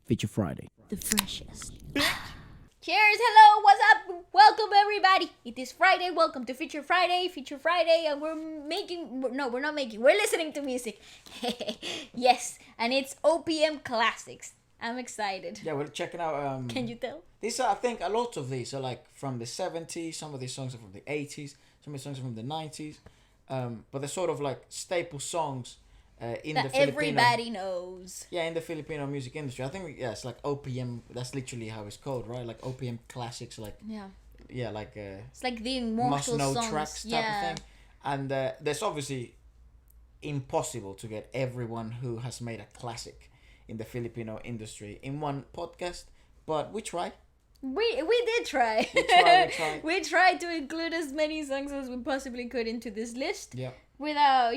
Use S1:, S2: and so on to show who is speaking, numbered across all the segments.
S1: Feature Friday.
S2: The freshest. Cheers, hello, what's up? Welcome everybody. It is Friday. Welcome to Feature Friday, and we're listening to music. Yes, and it's OPM Classics. I'm excited.
S1: Yeah, we're checking out.
S2: Can you tell?
S1: These are, I think, a lot of these are like from the 70s. Some of these songs are from the 80s. Some of the songs are from the 90s. But they're sort of like staple songs in
S2: that
S1: the Filipino.
S2: Everybody knows.
S1: Yeah, in the Filipino music industry. I think, yeah, it's like OPM. That's literally how it's called, right? Like OPM Classics, like.
S2: Yeah.
S1: Yeah, like.
S2: It's like the immortal
S1: must-know
S2: songs.
S1: tracks type of thing. And there's obviously impossible to get everyone who has made a classic in the Filipino industry in one podcast, but we try.
S2: We did try. We tried to include as many songs as we possibly could into this list.
S1: Yeah.
S2: Without,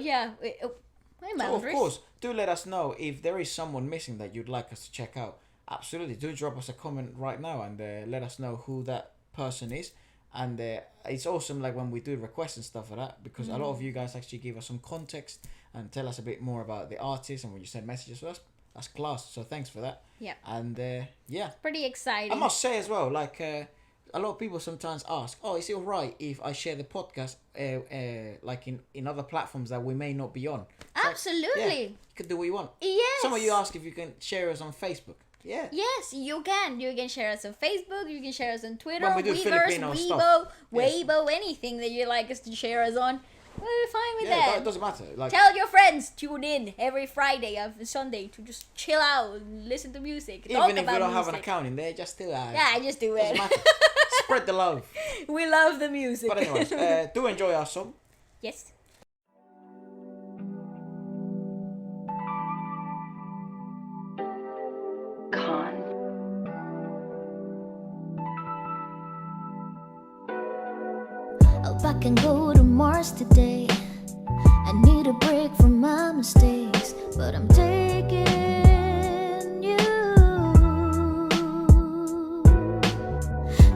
S1: So of course, do let us know if there is someone missing that you'd like us to check out. Absolutely, do drop us a comment right now and let us know who that person is. And it's awesome, like when we do requests and stuff like that, because a lot of you guys actually give us some context and tell us a bit more about the artist, and when you send messages to us, that's class. So thanks for that.
S2: Yeah.
S1: And yeah,
S2: pretty exciting.
S1: I must say as well, like a lot of people sometimes ask, "Oh, is it alright if I share the podcast like in other platforms that we may not be on?"
S2: Absolutely.
S1: Like, yeah, you can do what you want.
S2: Yes.
S1: Some of you ask if you can share us on Facebook. Yeah.
S2: Yes, you can. You can share us on Facebook. You can share us on Twitter.
S1: When we do Filipino
S2: Weibo,
S1: stuff.
S2: Weibo, anything that you'd like us to share us on. We're fine with that.
S1: It doesn't matter. Like,
S2: tell your friends, tune in every Friday of Sunday to just chill out and listen to music.
S1: Even if we don't have an account in there, just do it.
S2: Yeah, just do it.
S1: Spread the love.
S2: We love the music.
S1: But anyways, do enjoy our song.
S2: Yes.
S3: I can go to Mars today. I need a break from my mistakes, but I'm taking you.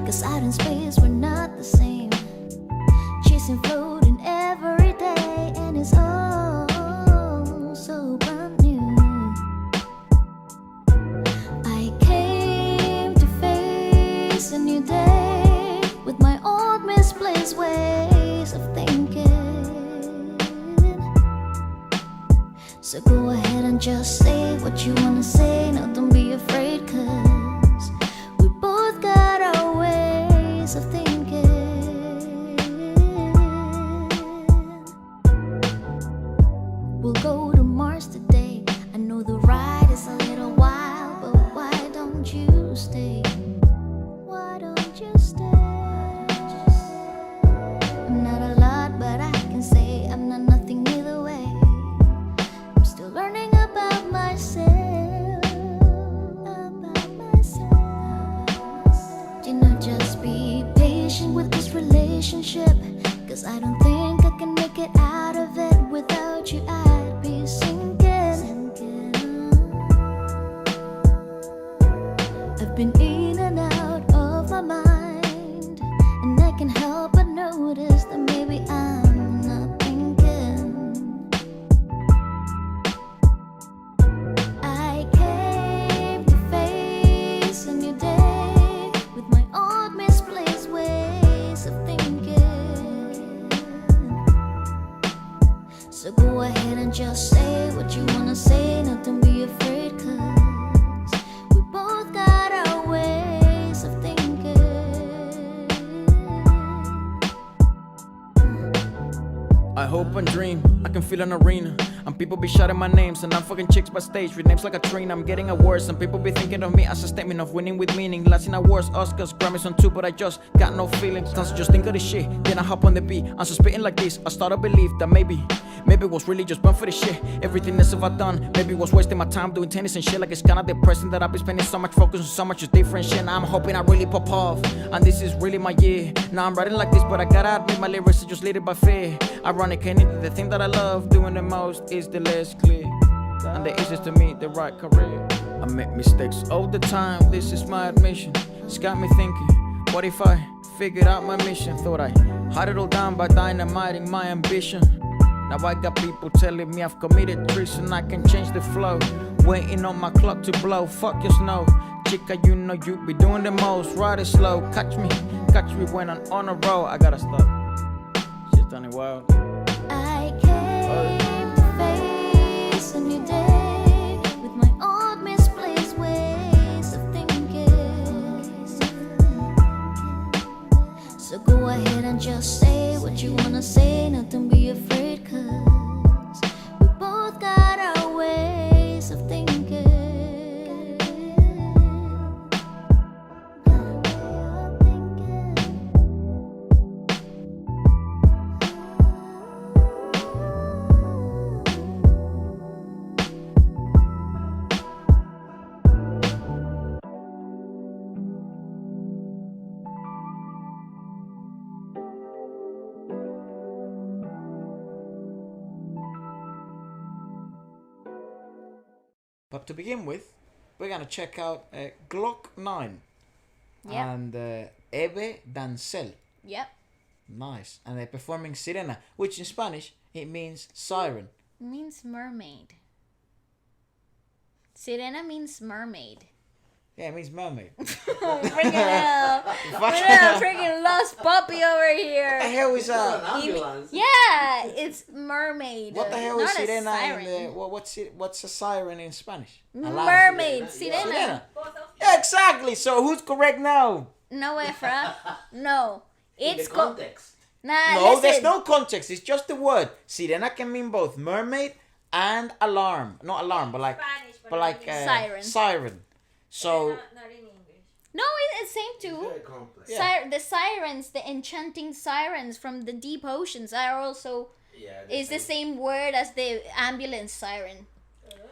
S3: 'Cause out in space we're not the same. Chasing, floating every day, and it's all so brand new. I came to face a new day with my old misplaced ways of thinking. So go ahead and just say what you wanna say. No, don't be afraid, 'cause we both got our ways of thinking. We'll go to Mars today. I know the ride is a little wild, but why don't you stay? Why don't you stay? I'm not a lot, but I can say I'm not nothing either way. I'm still learning about myself. You know, just be patient with this relationship, 'cause I don't think I can make it out of it without you. I'd be sinking. I've been in and out of my mind, and I can't help but notice that maybe I'm not thinking. I came to face a new day with my old misplaced ways of thinking. So go ahead and just say what you wanna say. No, don't be afraid, 'cause we both got our ways of thinking.
S4: I hope and dream I can feel an arena, and people be shouting my names, and I'm fucking chicks backstage with names like a train. I'm getting awards, and people be thinking of me as a statement of winning with meaning. Latin awards, Oscars, Grammys on two, but I just got no feelings. Sometimes I just think of this shit, then I hop on the beat. I'm so spitting like this, I start to believe that maybe it was really just born for this shit. Everything that's ever done, maybe was wasting my time doing tennis and shit. Like it's kinda depressing that I've been spending so much focus on so much just different shit. Now I'm hoping I really pop off, and this is really my year. Now I'm writing like this, but I gotta admit my lyrics are just leaded by fear. Ironic, and the thing that I love doing the most is the less clear, and the easiest to me the right career. I make mistakes all the time, this is my admission. It's got me thinking, what if I figured out my mission? Thought I had it all down by dynamiting my ambition. Now I got people telling me I've committed treason, I can change the flow. waiting on my clock to blow. Fuck your snow. Chica, you know you be doing the most. Ride it slow. Catch me when I'm on a roll. I gotta stop. Shit's done it wild.
S3: I came to face a new day with my old misplaced ways of thinking. So go ahead and just say what you wanna say. No, don't be afraid, 'cause we both got our ways of thinking.
S1: But to begin with, we're gonna check out Gloc-9
S2: Yep.
S1: and Ebe Dancel.
S2: Yep.
S1: Nice. And they're performing Sirena, which in Spanish it means siren.
S2: It means mermaid. Sirena means mermaid.
S1: Yeah, it means mermaid.
S2: Freaking hell. What a freaking lost puppy over
S1: What the
S2: here.
S1: hell is that?
S2: Yeah, it's mermaid.
S1: What the hell is
S2: not a
S1: Sirena
S2: siren.
S1: in the... What's a siren in Spanish?
S2: Mermaid, Sirena.
S1: Sirena. Yeah, exactly. So who's correct now?
S2: No, Efra. No. It's
S5: context.
S2: Nah,
S1: No,
S2: listen.
S1: there's no context. It's just the word. Sirena can mean both mermaid and alarm. Not alarm, but like...
S6: Spanish,
S1: But like...
S2: Siren.
S1: Siren. So...
S6: Not in English.
S2: No, it's same too.
S5: Very complex.
S1: Yeah.
S2: The sirens, the enchanting sirens from the deep oceans are also is the same word as the ambulance siren.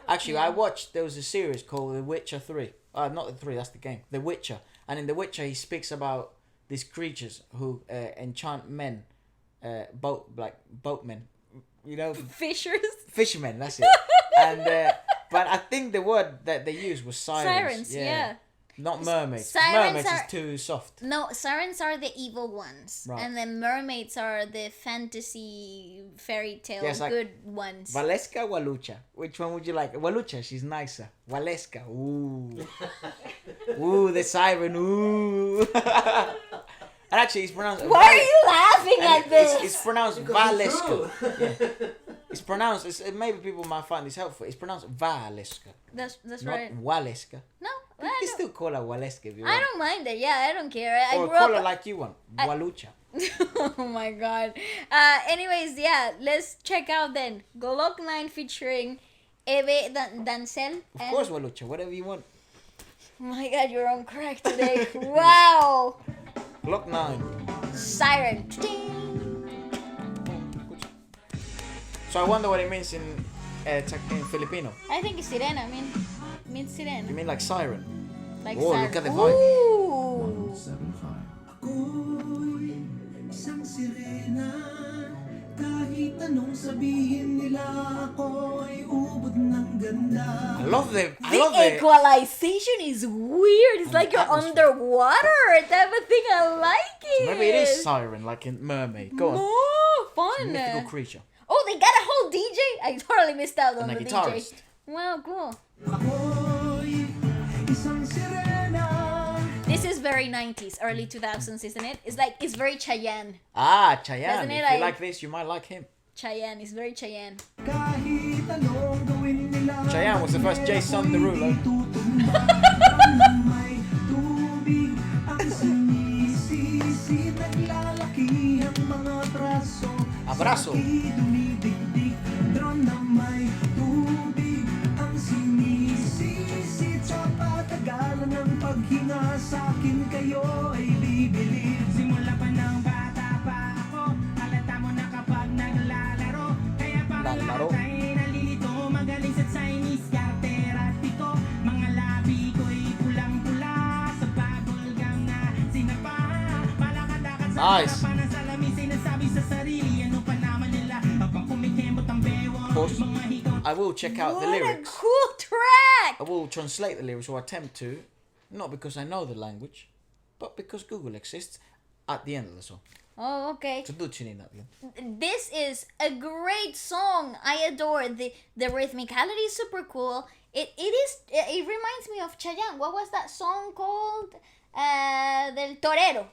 S1: Actually, I watched... There was a series called The Witcher 3. Not the 3, that's the game. The Witcher. And in The Witcher, he speaks about these creatures who enchant men. Boatmen. You know?
S2: Fishers.
S1: Fishermen, that's it. And but I think the word that they used was sirens.
S2: Sirens, yeah.
S1: Not mermaids.
S2: Sirens
S1: Mermaids
S2: are-
S1: is too soft.
S2: No, sirens are the evil ones.
S1: Right.
S2: And then mermaids are the fantasy fairy tale
S1: Yes, like-
S2: good ones.
S1: Valeska, Walucha. Which one would you like? Walucha, she's nicer. Waleska, ooh. Ooh, the siren, ooh. And actually, it's pronounced...
S2: Why are you laughing
S1: and
S2: at this?
S1: It's pronounced Valeska. Yeah. It's pronounced... maybe people might find this helpful. It's pronounced Valeska.
S2: That's
S1: Not
S2: right.
S1: Waleska.
S2: No,
S1: You can still call her Waleska if you
S2: I
S1: want.
S2: don't mind it. Yeah, I don't care. I
S1: Or
S2: grew
S1: call her
S2: up.
S1: like you want. Walucha.
S2: Oh my god. Anyways, yeah, let's check out then. Gloc-9 featuring Ebe Dancel.
S1: Of course, Walucha. Whatever you want.
S2: Oh my god, you're on crack today. Wow.
S1: Gloc-9.
S2: Siren.
S1: So I wonder what it means in Filipino.
S2: I think it's sirena. I mean, it means sirena.
S1: You mean like siren?
S2: Like
S1: Oh,
S2: siren.
S1: look at the vibe.
S2: Ooh.
S7: Ako'y isang sirena. Kahit anong sabihin nila, ako'y ubod ng ganda.
S1: I love the
S2: The equalization is weird. It's like you're
S1: atmosphere.
S2: underwater type of thing. I like it.
S1: Maybe it is siren, like in mermaid. Go on.
S2: Oh, fun.
S1: Mythical creature.
S2: Oh, they got a whole DJ? I totally missed out on
S1: And a
S2: the
S1: guitarist.
S2: DJ. Wow, cool.
S7: Ako'y isang sirena.
S2: This is very 90s, early 2000s, isn't it? It's like, it's very Chayanne.
S1: Ah, Chayanne.
S2: Doesn't it
S1: If you
S2: like-
S1: like this, you might like him.
S2: Chayanne is very Chayanne.
S7: Kahit anong gawin nila,
S1: Chayanne was the first Jason Derulo.
S7: may tubig ang sinisisi. Naglalaki ang mga traso.
S1: Abrazo.
S7: Sa'ki dumidigdig. Drum na may tubig ang sinisisi. Sa patagalan ng paghinga sa'kin kayo ay bibilib. Simula pa ng bata pa ako, halata mo na kapag naglalaro. Kaya para
S1: Naglalaro.
S7: lahat ay nalilito. Magaling sa Chinese, karteratiko. Mga labi ko'y pulang-pula. Sa bagol gang na sinapa. Malakad-lakad sa
S1: Nice.
S7: harapan ng salamin. Sinasabi sa sarili, ano pa naman nila. Habang kumikembot ang bewang.
S1: course.
S7: Mga higaw
S1: I will check out the
S2: What a
S1: lyrics.
S2: cool track!
S1: I will translate the lyrics, or attempt to, not because I know the language, but because Google exists at the end of the song.
S2: Oh, okay.
S1: Traducinin natin.
S2: This is a great song. I adore the rhythmicality is super cool. It reminds me of Chayanne. What was that song called? Del Torero.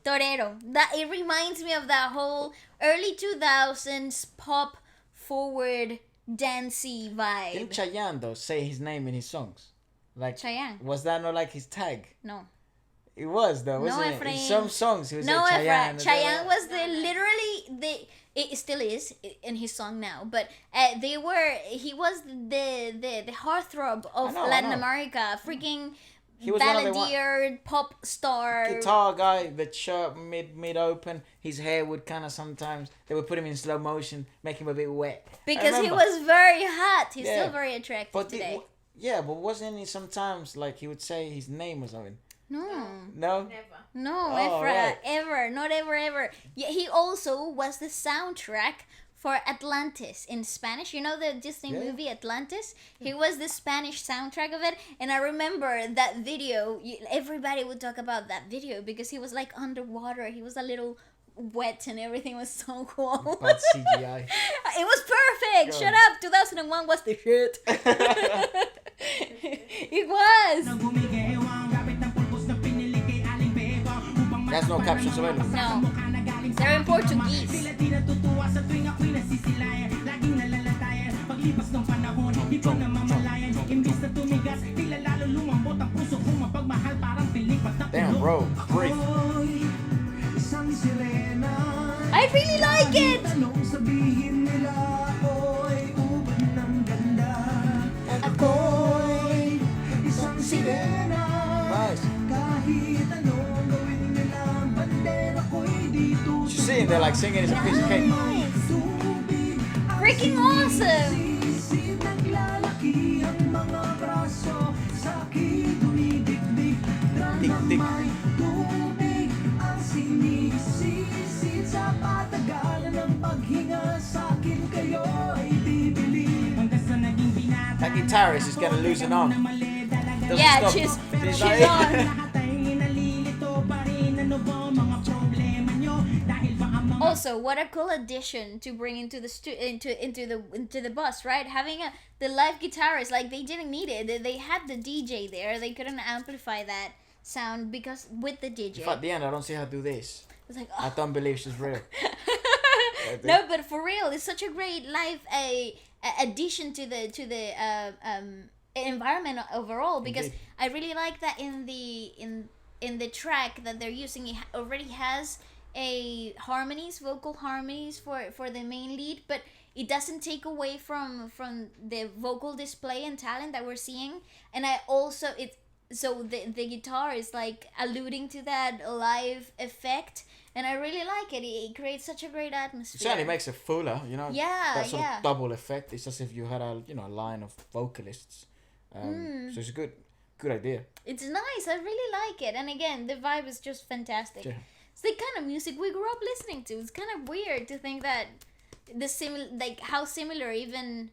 S2: Torero. That it reminds me of that whole early 2000s pop forward dancey vibe.
S1: Didn't Chayanne though say his name in his songs? Like
S2: Chayanne.
S1: Was that not like his tag?
S2: No.
S1: It was though, wasn't it? In some songs he was like Chayanne.
S2: Chayanne was it still is in his song now, but he was the heartthrob of Latin America, freaking balladeer pop star,
S1: guitar guy, the shirt mid open, his hair would kind of sometimes they would put him in slow motion, make him a bit wet
S2: because he was very hot. He's still very attractive today.
S1: But wasn't he sometimes like he would say his name or something?
S2: No,
S1: right.
S2: ever, not ever. Yeah, he also was the soundtrack for Atlantis in Spanish. You know the Disney movie Atlantis? He was the Spanish soundtrack of it. And I remember that video. Everybody would talk about that video because he was like underwater. He was a little wet and everything was so cool.
S1: Bad CGI.
S2: It was perfect. Shut up. 2001 was the shit. It was.
S1: There's no captions available.
S2: No. They're in Portuguese.
S1: Damn, bro. Breathe.
S2: I really like it.
S1: Nice. You see, they're like singing it's a piece of cake.
S2: Freaking awesome.
S1: Tik, tik. That guitarist is gonna lose an arm.
S2: Yeah, she's
S1: like,
S2: on. Also, what a cool addition to bring into the into the bus, right? Having the live guitarist, like they didn't need it. They had the DJ there. They couldn't amplify that sound because with the DJ.
S1: At the end, I don't see her do this.
S2: It's like
S1: I don't believe she's real.
S2: No, but for real, it's such a great live addition to the environment overall because
S1: Indeed.
S2: I really like that in the track that they're using. It already has vocal harmonies for the main lead, but it doesn't take away from the vocal display and talent that we're seeing. And I also the guitar is like alluding to that live effect, and I really like it. It creates such a great atmosphere.
S1: It certainly makes it fuller, you know.
S2: Yeah,
S1: that sort of double effect. It's as if you had a line of vocalists. So it's a good idea.
S2: It's nice. I really like it. And again, the vibe is just fantastic.
S1: Yeah.
S2: It's the kind of music we grew up listening to. It's kind of weird to think that how similar even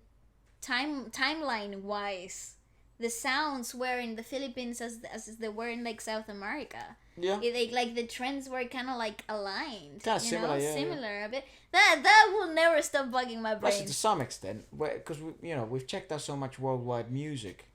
S2: timeline wise the sounds were in the Philippines as they were in like South America.
S1: Yeah.
S2: Like the trends were kind of like aligned.
S1: Kind of similar,
S2: similar a bit. That will never stop bugging my brain.
S1: Actually, to some extent, because we've checked out so much worldwide music,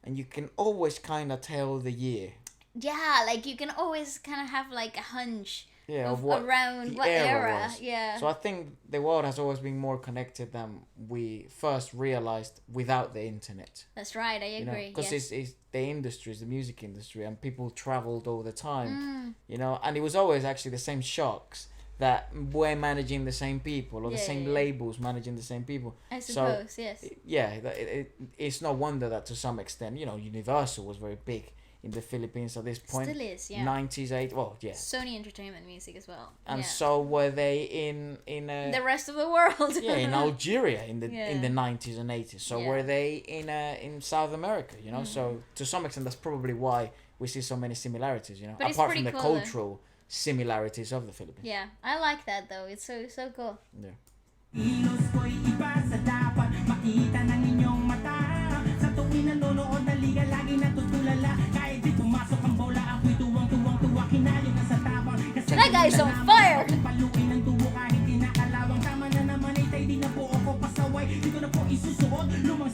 S1: and you can always kind of tell the year.
S2: Yeah, like you can always kind of have like a hunch.
S1: Yeah,
S2: of
S1: what
S2: around
S1: the
S2: what era.
S1: was.
S2: Yeah.
S1: So I think the world has always been more connected than we first realized without the internet.
S2: That's right. I agree.
S1: Because it's the industry, it's the music industry, and people traveled all the time. And it was always actually the same shocks that were managing the same people, or the same labels managing the same people.
S2: I suppose, yes.
S1: Yeah, it's no wonder that to some extent, Universal was very big in the Philippines at this point.
S2: Still is, yeah.
S1: 90s, 80s, well, yeah.
S2: Sony Entertainment Music as well.
S1: And so were they in
S2: the rest of the world.
S1: Yeah, in Algeria in the 90s and 80s. So were they in South America, So to some extent that's probably why we see so many similarities,
S2: But
S1: apart from the
S2: cool,
S1: cultural similarities of the Philippines.
S2: Yeah, I like that though. It's so cool.
S1: Yeah.
S2: That guy's on fire!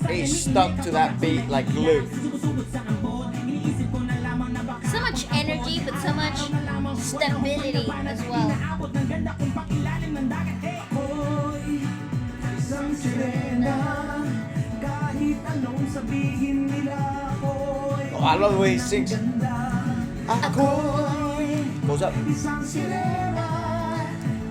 S1: He's stuck to that beat like glue.
S2: So much energy, but so much stability as well.
S7: Isang sirena, kahit anong sabihin nila ako'y
S1: Oh, I love the way he sings. Goes up.
S7: isang sirena,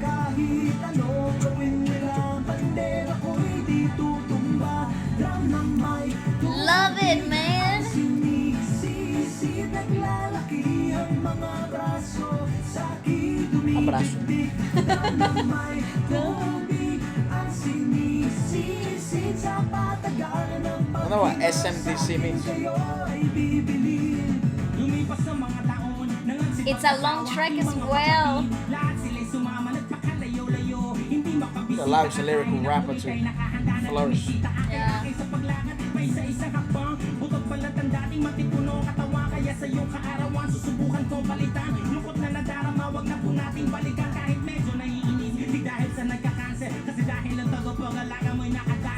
S7: kahit ano gawin nila, bandera ko'y di tutumba. Drum ng may
S2: Love it, man.
S7: sinisisi, naglalaki ang mga braso, sa'ki dumidikdik. Drum ng may tubig, ang sinisisi, sa patagalan ng
S1: I know what SMDC means.
S2: It's a long track as well.
S1: It allows a lyrical rapper to flourish.
S2: Yeah.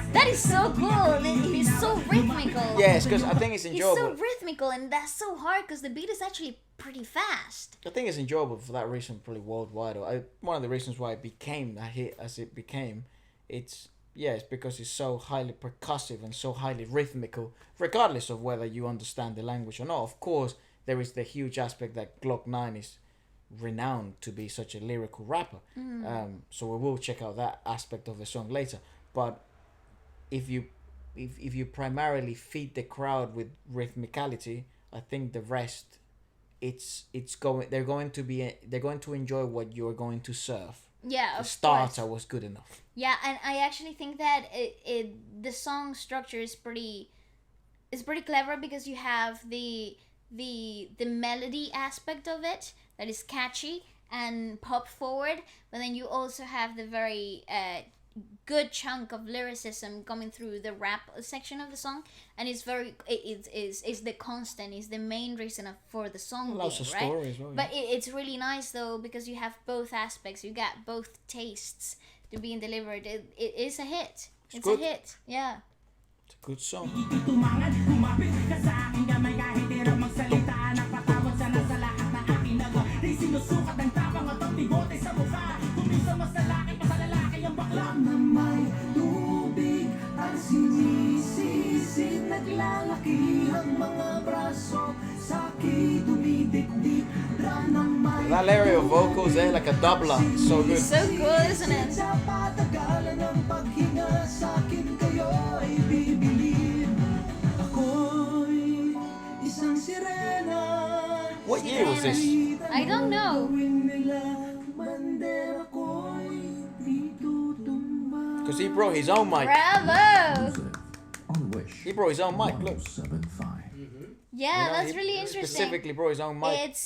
S2: That is so cool. He's so rhythmical.
S1: Yes, because I think it's
S2: He's so
S1: enjoyable.
S2: rhythmical, and that's so hard because the beat is actually pretty fast.
S1: I think it's enjoyable for that reason, probably worldwide. One of the reasons why it became a hit as it became, it's because it's so highly percussive and so highly rhythmical, regardless of whether you understand the language or not. Of course, there is the huge aspect that Gloc-9 is renowned to be such a lyrical rapper. So we will check out that aspect of the song later. But if you primarily feed the crowd with rhythmicality, I think the rest, they're going to enjoy what you're going to serve.
S2: Yeah,
S1: The
S2: of
S1: starter
S2: course.
S1: was good enough.
S2: Yeah, and I actually think that the song structure is pretty clever because you have the melody aspect of it that is catchy and pop forward, but then you also have the very good chunk of lyricism coming through the rap section of the song, and it's the constant, is the main reason for the song
S1: Lots
S2: being,
S1: of
S2: right?
S1: story as well.
S2: But it's really nice though because you have both aspects. You got both tastes to being delivered. It is a hit. It's
S1: good.
S2: a hit. Yeah.
S1: It's a good song.
S7: Na may tubig, ang sinisisi, naglalaki ang mga braso, sa'ki dumidikdik. Drum ng may
S1: That area of vocals there, like a doubler, so good.
S2: So good, isn't it?
S7: sa patagalan ng paghinga, sa'kin kayo ay bibilib. Ako'y isang sirena.
S1: What year was this?
S2: I don't know.
S7: Bandera ko'y di tutumba.
S1: Because he brought his own mic.
S2: Bravo.
S5: On Wish.
S1: He brought his own mic. Look.
S5: 107.5.
S2: Yeah,
S1: You know,
S2: that's
S1: he
S2: really interesting.
S1: Specifically brought his own mic.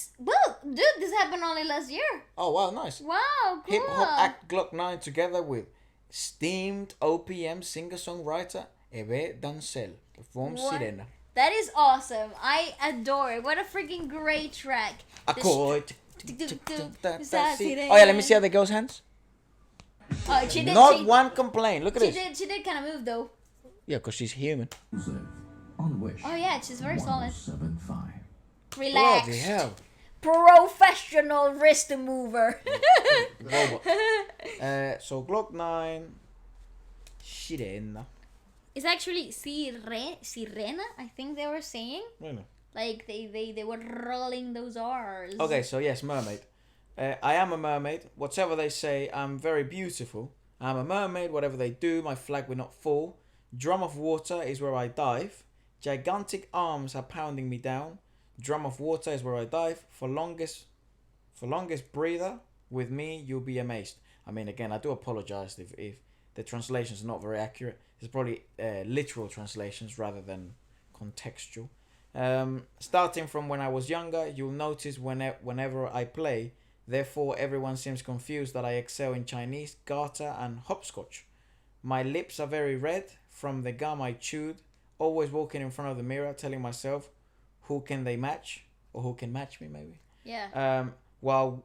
S2: Dude, this happened only last year.
S1: Oh wow, nice.
S2: Wow, cool.
S1: Hip hop act Gloc-9 together with esteemed OPM singer-songwriter Ebe Dancel performs
S2: What?
S1: Sirena.
S2: That is awesome. I adore it. What a freaking great track. The
S1: Accord.
S2: Sirena.
S1: Oh yeah, let me see how the girl's hands.
S2: Oh, she did.
S1: Not one complaint. Look at
S2: She
S1: this.
S2: did kind of move though.
S1: Yeah, because she's human.
S5: On Wish.
S2: Oh yeah, she's very solid.
S5: 107.5.
S2: Relaxed.
S1: Bloody hell.
S2: Professional wrist mover.
S1: Robot. So Gloc-9, Sirena.
S2: It's actually Sirena, I think they were saying.
S1: Really?
S2: Like they were rolling those R's.
S1: Okay, so yes, mermaid. I am a mermaid. Whatever they say, I'm very beautiful. I'm a mermaid. Whatever they do, my flag will not fall. Drum of water is where I dive. Gigantic arms are pounding me down. Drum of water is where I dive. For longest breather, with me you'll be amazed. I mean, again, I do apologize if the translations are not very accurate. It's probably literal translations rather than contextual. Starting from when I was younger, you'll notice whenever I play, therefore everyone seems confused that I excel in Chinese, garter and hopscotch. My lips are very red from the gum I chewed, always walking in front of the mirror telling myself, who can they match? Or who can match me, maybe?
S2: Yeah.
S1: While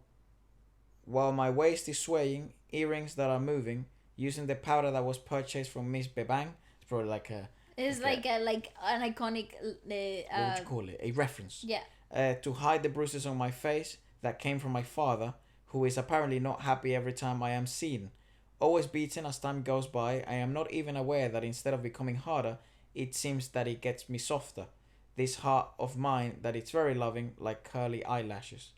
S1: my waist is swaying, earrings that are moving, using the powder that was purchased from Miss Bebang. It's probably like a
S2: It's like an iconic.
S1: What would you call it? A reference.
S2: Yeah.
S1: To hide the bruises on my face that came from my father, who is apparently not happy every time I am seen. Always beaten as time goes by, I am not even aware that instead of becoming harder, it seems that it gets me softer. This heart of mine, that it's very loving, like curly eyelashes.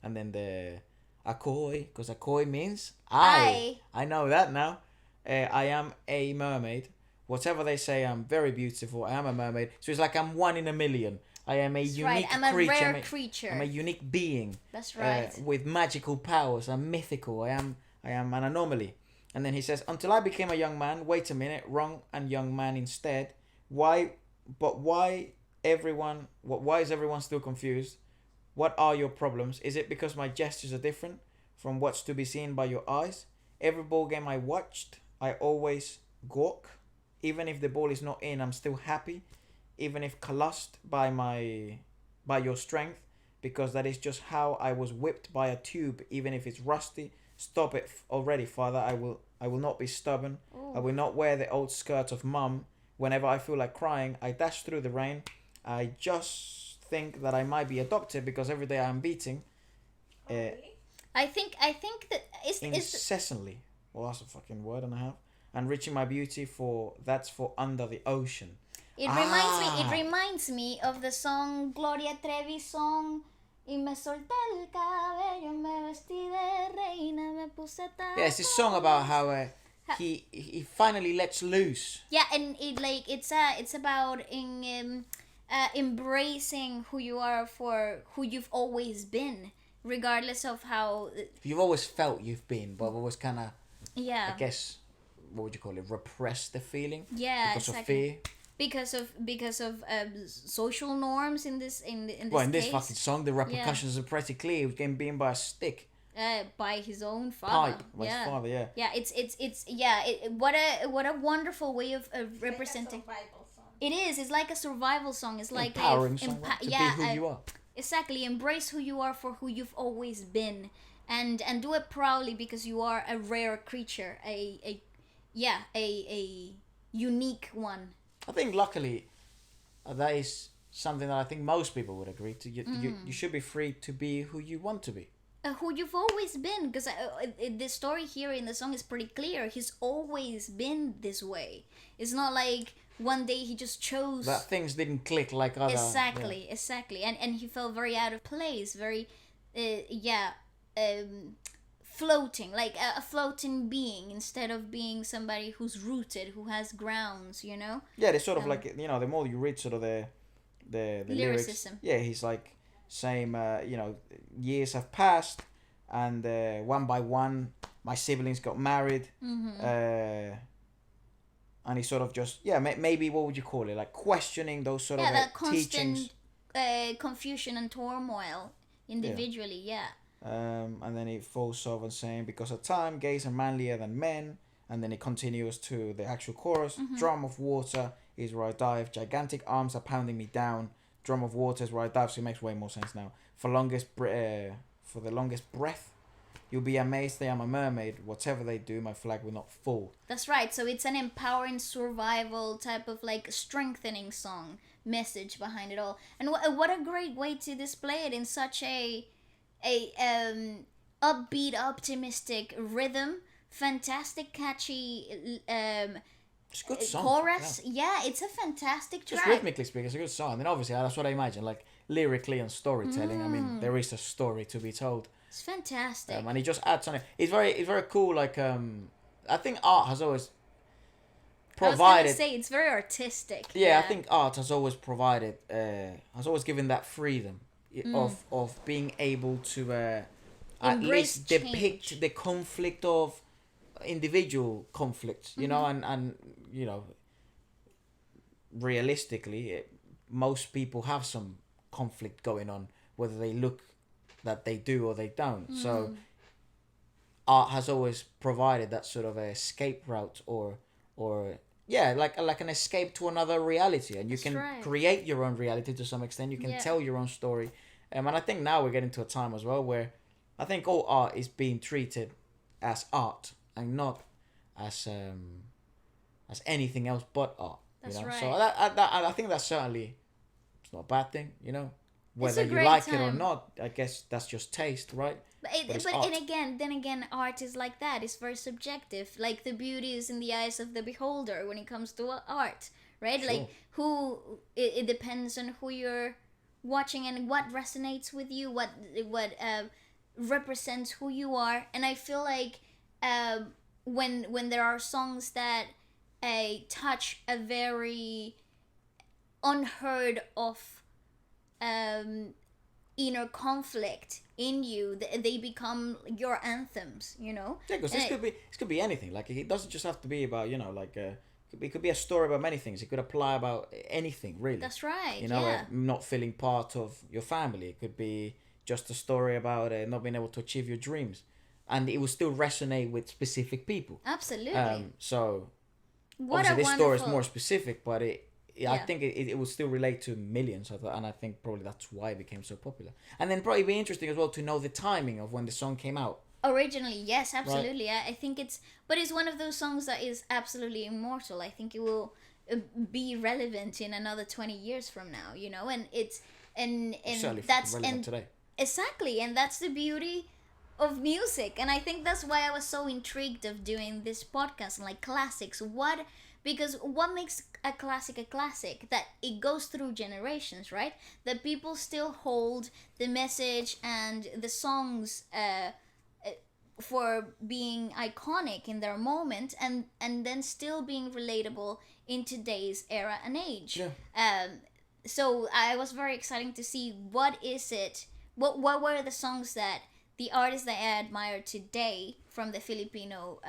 S1: And then the Akoi, because Akoi means I. I know that now. I am a mermaid. Whatever they say, I'm very beautiful. I am a mermaid. So it's like I'm one in a million. I am a unique
S2: I'm a
S1: creature.
S2: rare creature.
S1: I'm a unique being.
S2: That's right.
S1: With magical powers. I'm mythical. I am an anomaly. And then he says, until I became a young man, wait a minute, wrong and young man instead. Why is everyone still confused? What are your problems? Is it because my gestures are different from what's to be seen by your eyes? Every ball game I watched, I always gawk. Even if the ball is not in, I'm still happy. Even if coerced by your strength, because that is just how I was whipped by a tube, even if it's rusty. Stop it already, father. I will not be stubborn.
S2: Ooh.
S1: I will not wear the old skirt of mum. Whenever I feel like crying, I dash through the rain. I just think that I might be adopted because every day I'm beating.
S2: I think that is
S1: Incessantly. Well, that's a fucking word and a half. And reaching my beauty that's for under the ocean.
S2: It reminds me of the song Gloria Trevi's song. Y me solté el cabello, me vestí de reina, me puse tan.
S1: Yeah, it's this song about how he finally lets loose.
S2: Yeah, and it's about embracing who you are for who you've always been, regardless of how.
S1: You've always felt you've been, but always kind of.
S2: Yeah.
S1: I guess, what would you call it? Repress the feeling.
S2: Yeah,
S1: because
S2: exactly.
S1: of fear.
S2: Because of social norms in this
S1: Well, in this
S2: case,
S1: fucking song, the repercussions are pretty clear. He was getting beaten by a stick.
S2: By his own father.
S1: By his father, yeah.
S2: Yeah, what a wonderful way of representing.
S6: Like a survival song.
S2: It is. It's like a survival song. It's like
S1: empowering song, right? To be who you are.
S2: Exactly. Embrace who you are for who you've always been, and do it proudly because you are a rare creature, a unique one.
S1: I think luckily, that is something that I think most people would agree to. You should be free to be who you want to be.
S2: Who you've always been, because the story here in the song is pretty clear. He's always been this way. It's not like one day he just chose.
S1: That things didn't click like other.
S2: Exactly. And he felt very out of place, very, floating, like a floating being instead of being somebody who's rooted, who has grounds, you know?
S1: Yeah, they sort of like, the more you read sort of the
S2: lyricism.
S1: Lyrics. Yeah, he's like saying, years have passed and one by one my siblings got married. And he sort of just, maybe what would you call it? Like questioning those sort of
S2: that
S1: teachings.
S2: constant confusion and turmoil individually,
S1: And then it falls off and saying, because at time gays are manlier than men. And then it continues to the actual chorus. Drum of water is where I dive. Gigantic arms are pounding me down. Drum of water is where I dive. So it makes way more sense now. For the longest breath, you'll be amazed they am a mermaid. Whatever they do, my flag will not fall.
S2: That's right. So it's an empowering survival type of like strengthening song message behind it all. And what a great way to display it in such a upbeat, optimistic rhythm. Fantastic, catchy
S1: It's a good song.
S2: Chorus. Yeah, it's a fantastic track.
S1: Just rhythmically speaking, it's a good song. And then obviously, that's what I imagine. Like, lyrically and storytelling. I mean, there is a story to be told.
S2: It's fantastic.
S1: And he just adds on it. It's very cool. Like, I think art has always provided.
S2: I was gonna say, it's very artistic.
S1: Yeah, I think art has always provided, has always given that freedom of being able to at least depict the conflict of individual conflicts, you know, and you know, realistically, most people have some conflict going on, whether they look that they do or they don't. So art has always provided that sort of a escape route or like an escape to another reality, and you can create your own reality to some extent. You can tell your own story, and I think now we're getting to a time as well where I think all art is being treated as art and not as anything else but art.
S2: That's
S1: you know?
S2: right.
S1: So I think that's certainly, it's not a bad thing, you know. Whether you
S2: great
S1: like it or
S2: time.
S1: not, I guess that's just taste, right?
S2: But,
S1: it's
S2: but
S1: art.
S2: and then again, art is like that. It's very subjective. Like the beauty is in the eyes of the beholder when it comes to art, right?
S1: Sure.
S2: Like it depends on who you're watching and what resonates with you, what represents who you are. And I feel like when there are songs that touch a very unheard of inner conflict in you, they become your anthems, you know.
S1: Yeah, because this could be anything. Like it doesn't just have to be about, you know, like it could be a story about many things. It could apply about anything, really.
S2: That's right.
S1: You know,
S2: yeah.
S1: not feeling part of your family. It could be just a story about not being able to achieve your dreams, and it will still resonate with specific people.
S2: Absolutely.
S1: So
S2: What
S1: obviously
S2: a
S1: this story is
S2: wonderful-
S1: more specific, but I
S2: Yeah.
S1: think it will still relate to millions of, and I think probably that's why it became so popular. And then probably be interesting as well to know the timing of when the song came out.
S2: Originally, yes, absolutely. I think it's one of those songs that is absolutely immortal. I think it will be relevant in another 20 years from now, you know, and
S1: Certainly
S2: that's
S1: relevant today.
S2: Exactly, and that's the beauty of music. And I think that's why I was so intrigued of doing this podcast, like classics. Because what makes a classic, that it goes through generations, right? That people still hold the message and the songs for being iconic in their moment, and then still being relatable in today's era and age.
S1: Yeah.
S2: So I was very excited to see what were the songs that the artists that I admire today from the Filipino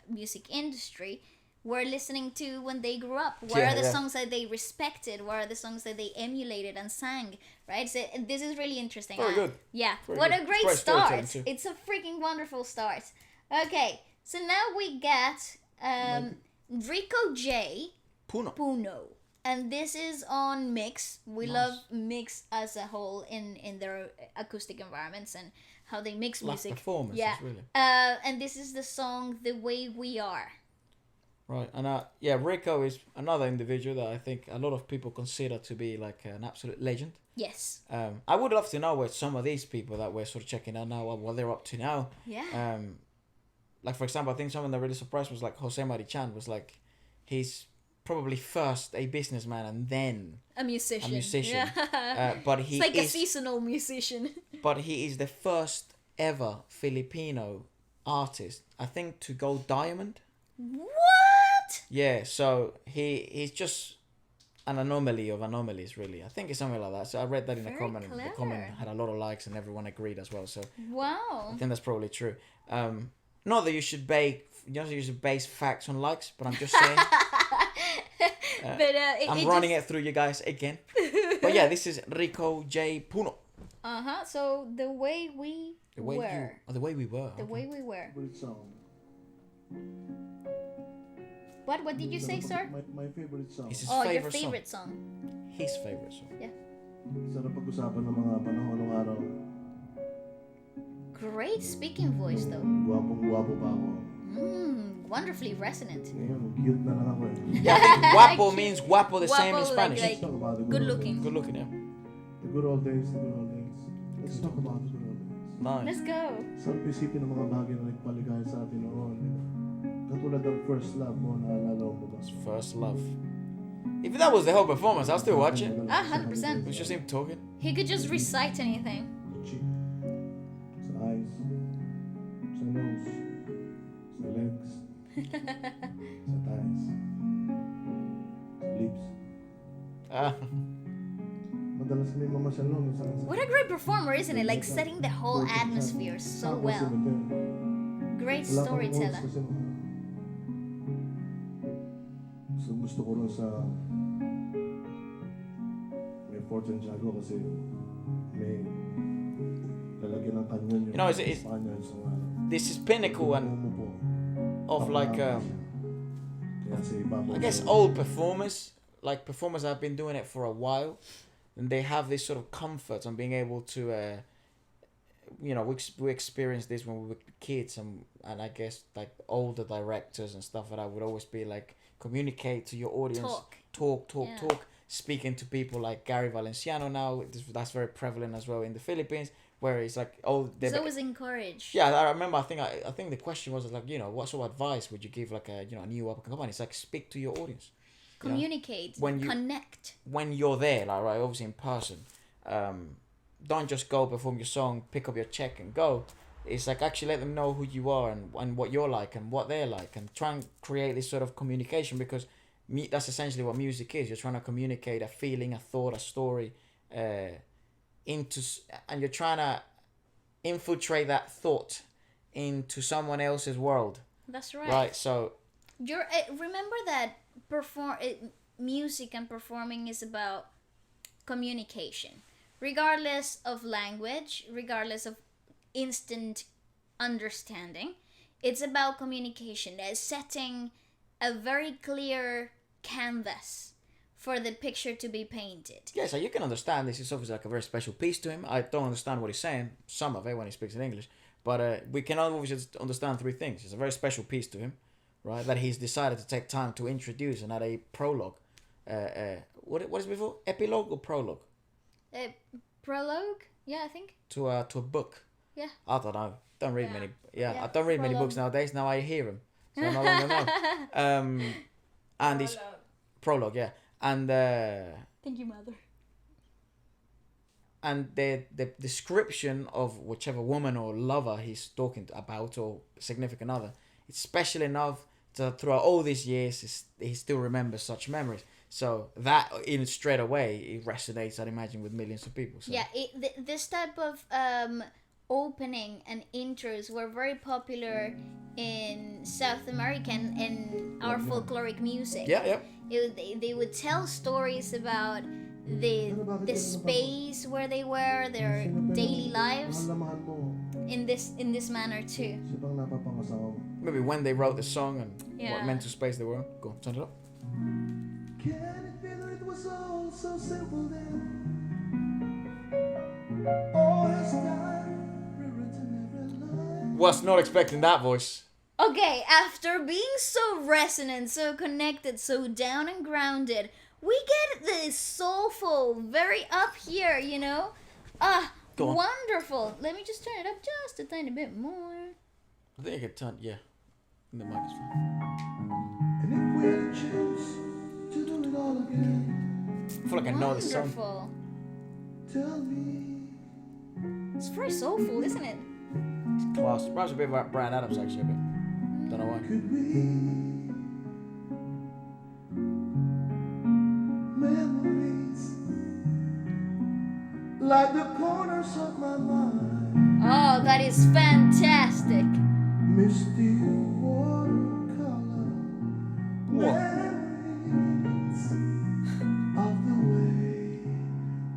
S2: music industry were listening to when they grew up. What
S1: Yeah,
S2: are the
S1: yeah.
S2: songs that they respected? What are the songs that they emulated and sang? Right? So this is really interesting.
S1: Very good.
S2: Yeah.
S1: Very
S2: What
S1: good.
S2: a great
S1: It's great storytelling
S2: start.
S1: too.
S2: It's a freaking wonderful start. Okay. So now we get Rico J,
S1: Puno.
S2: and this is on Mix. We love Mix as a whole in their acoustic environments and how they mix
S1: Live
S2: music.
S1: performances,
S2: Yeah.
S1: really.
S2: And this is the song "The Way We Are."
S1: Right, and Rico is another individual that I think a lot of people consider to be like an absolute legend.
S2: Yes.
S1: I would love to know what some of these people that we're sort of checking out now, what they're up to now.
S2: Yeah.
S1: Like for example, I think someone that really surprised was like Jose Marichan was like, he's probably first a businessman and then
S2: A musician.
S1: Yeah. But he
S2: it's like a
S1: is,
S2: seasonal musician.
S1: but he is the first ever Filipino artist, I think, to go diamond.
S2: What?
S1: Yeah, so he's just an anomaly of anomalies, really. I think it's something like that. So I read that in a
S2: Very
S1: comment, and the
S2: clever.
S1: comment had a lot of likes, and everyone agreed as well. So
S2: Wow.
S1: I think that's probably true. Not that you should base facts on likes, but I'm just saying.
S2: But
S1: I'm running it through you guys again. But yeah, this is Rico J. Puno.
S2: So the way we
S1: The way
S2: were.
S1: the way we were.
S2: The
S1: okay.
S2: way we were.
S6: Favorite song.
S2: What did you say, sir?
S6: My favorite song.
S1: It's his
S2: Oh, your
S1: favorite
S2: favorite
S1: song.
S2: song.
S1: His favorite song.
S6: Sarap pag-usapan ng mga panahon ng araw.
S2: Great speaking voice, though.
S6: Guwapong-guwapo pa ako.
S2: Wonderfully resonant.
S6: Ngayon, cute na lang ako eh.
S1: Yeah, I think guapo means guapo the same in
S2: Guapo,
S1: Spanish.
S2: like-
S6: Let's talk about the
S2: Good
S6: old
S2: looking.
S1: Good looking, yeah.
S6: days. The good old days, the good old days. Let's talk about the good old days.
S1: Nice.
S2: Let's go.
S6: Sarap isipin ng mga bagay na nagpaligaya sa atin noon. Di ba? Katulad ng first love mo, naalala mo ba?
S1: First love. If that was the whole performance, I'll still watch it.
S2: 100%.
S1: It was just him talking.
S2: He could just recite anything.
S6: Cheek. Sa eyes. Sa nose. Sa legs. Sa thighs. Sa lips. Madalas kami mamasyal noon.
S2: What a great performer, isn't it? Like setting the whole atmosphere so well. Great storyteller.
S6: So gusto ko rin sa may Fort Santiago kasi may lalagyan ng kanyon yung
S1: You know, it's-
S6: Spaniards ng
S1: This is pinnacle and
S6: umupo.
S1: of like
S6: Kaya sa ibabaw
S1: I guess
S6: sa-
S1: old performers, like performers that have been doing it for a while, and they have this sort of comfort on being able to, we experienced this when we were kids, and I guess like older directors and stuff like that would always be like, communicate to your audience, talk,
S2: Yeah.
S1: speaking to people like Gary Valenciano now. That's very prevalent as well in the Philippines, where it's like, oh,
S2: It's always encouraged.
S1: yeah, I remember. I think the question was like, what sort of advice would you give like a a new up and coming? It's like, speak to your audience,
S2: Communicate,
S1: when you-
S2: connect.
S1: when you're there, like, right, obviously in person. Don't just go perform your song, pick up your check and go. It's like, actually let them know who you are and what you're like and what they're like, and try and create this sort of communication, because that's essentially what music is. You're trying to communicate a feeling, a thought, a story, and you're trying to infiltrate that thought into someone else's world.
S2: That's right.
S1: Right. So
S2: You're remember that music and performing is about communication, regardless of language, regardless of instant understanding. It's about communication, setting a very clear canvas for the picture to be painted.
S1: yeah, so you can understand this is obviously like a very special piece to him. I don't understand what he's saying, some of it, when he speaks in English, but we can obviously understand three things. It's a very special piece to him, right? That he's decided to take time to introduce and add a prologue. What is it before? Epilogue or prologue?
S2: Prologue? Yeah, I think.
S1: To a book.
S2: Yeah.
S1: I don't know. Don't read
S2: Yeah.
S1: many. Yeah,
S2: Yeah,
S1: I don't read many
S2: prologue.
S1: books nowadays. Now I hear them, so I no longer know. And it's prologue, yeah, and
S2: Thank you, mother.
S1: and the description of whichever woman or lover he's talking about, or significant other, it's special enough to, throughout all these years, he still remembers such memories. So that in straight away it resonates, I'd imagine, with millions of people. So.
S2: Yeah, this type of opening and intros were very popular in South America and our folkloric music.
S1: Yeah.
S2: They would tell stories about the space where they were, their daily lives,
S6: Mahal mo.
S2: in this manner too.
S6: Kasi bang napapangasawa mo.
S1: Maybe when they wrote the song and
S2: Yeah.
S1: what mental space they were in. Go on, turn it up.
S6: Can it be that it was all so simple then? All has time rewritten every line.
S1: Was not expecting that voice.
S2: Okay, after being so resonant, so connected, so down and grounded, we get this soulful, very up here,
S1: Go on.
S2: wonderful. Let me just turn it up just a tiny bit more.
S1: I think I could turn, yeah. The mic is fine.
S6: And if we had a chance to do it all again,
S1: I feel like I know the song.
S2: Wonderful.
S6: tell me.
S2: It's very soulful, isn't it?
S1: It's class. Reminds me a bit about Brian Adams, actually, a bit. Don't know why.
S6: Could we memories like the corners of my mind,
S2: Oh, that is fantastic.
S6: misty watercolor memories of the way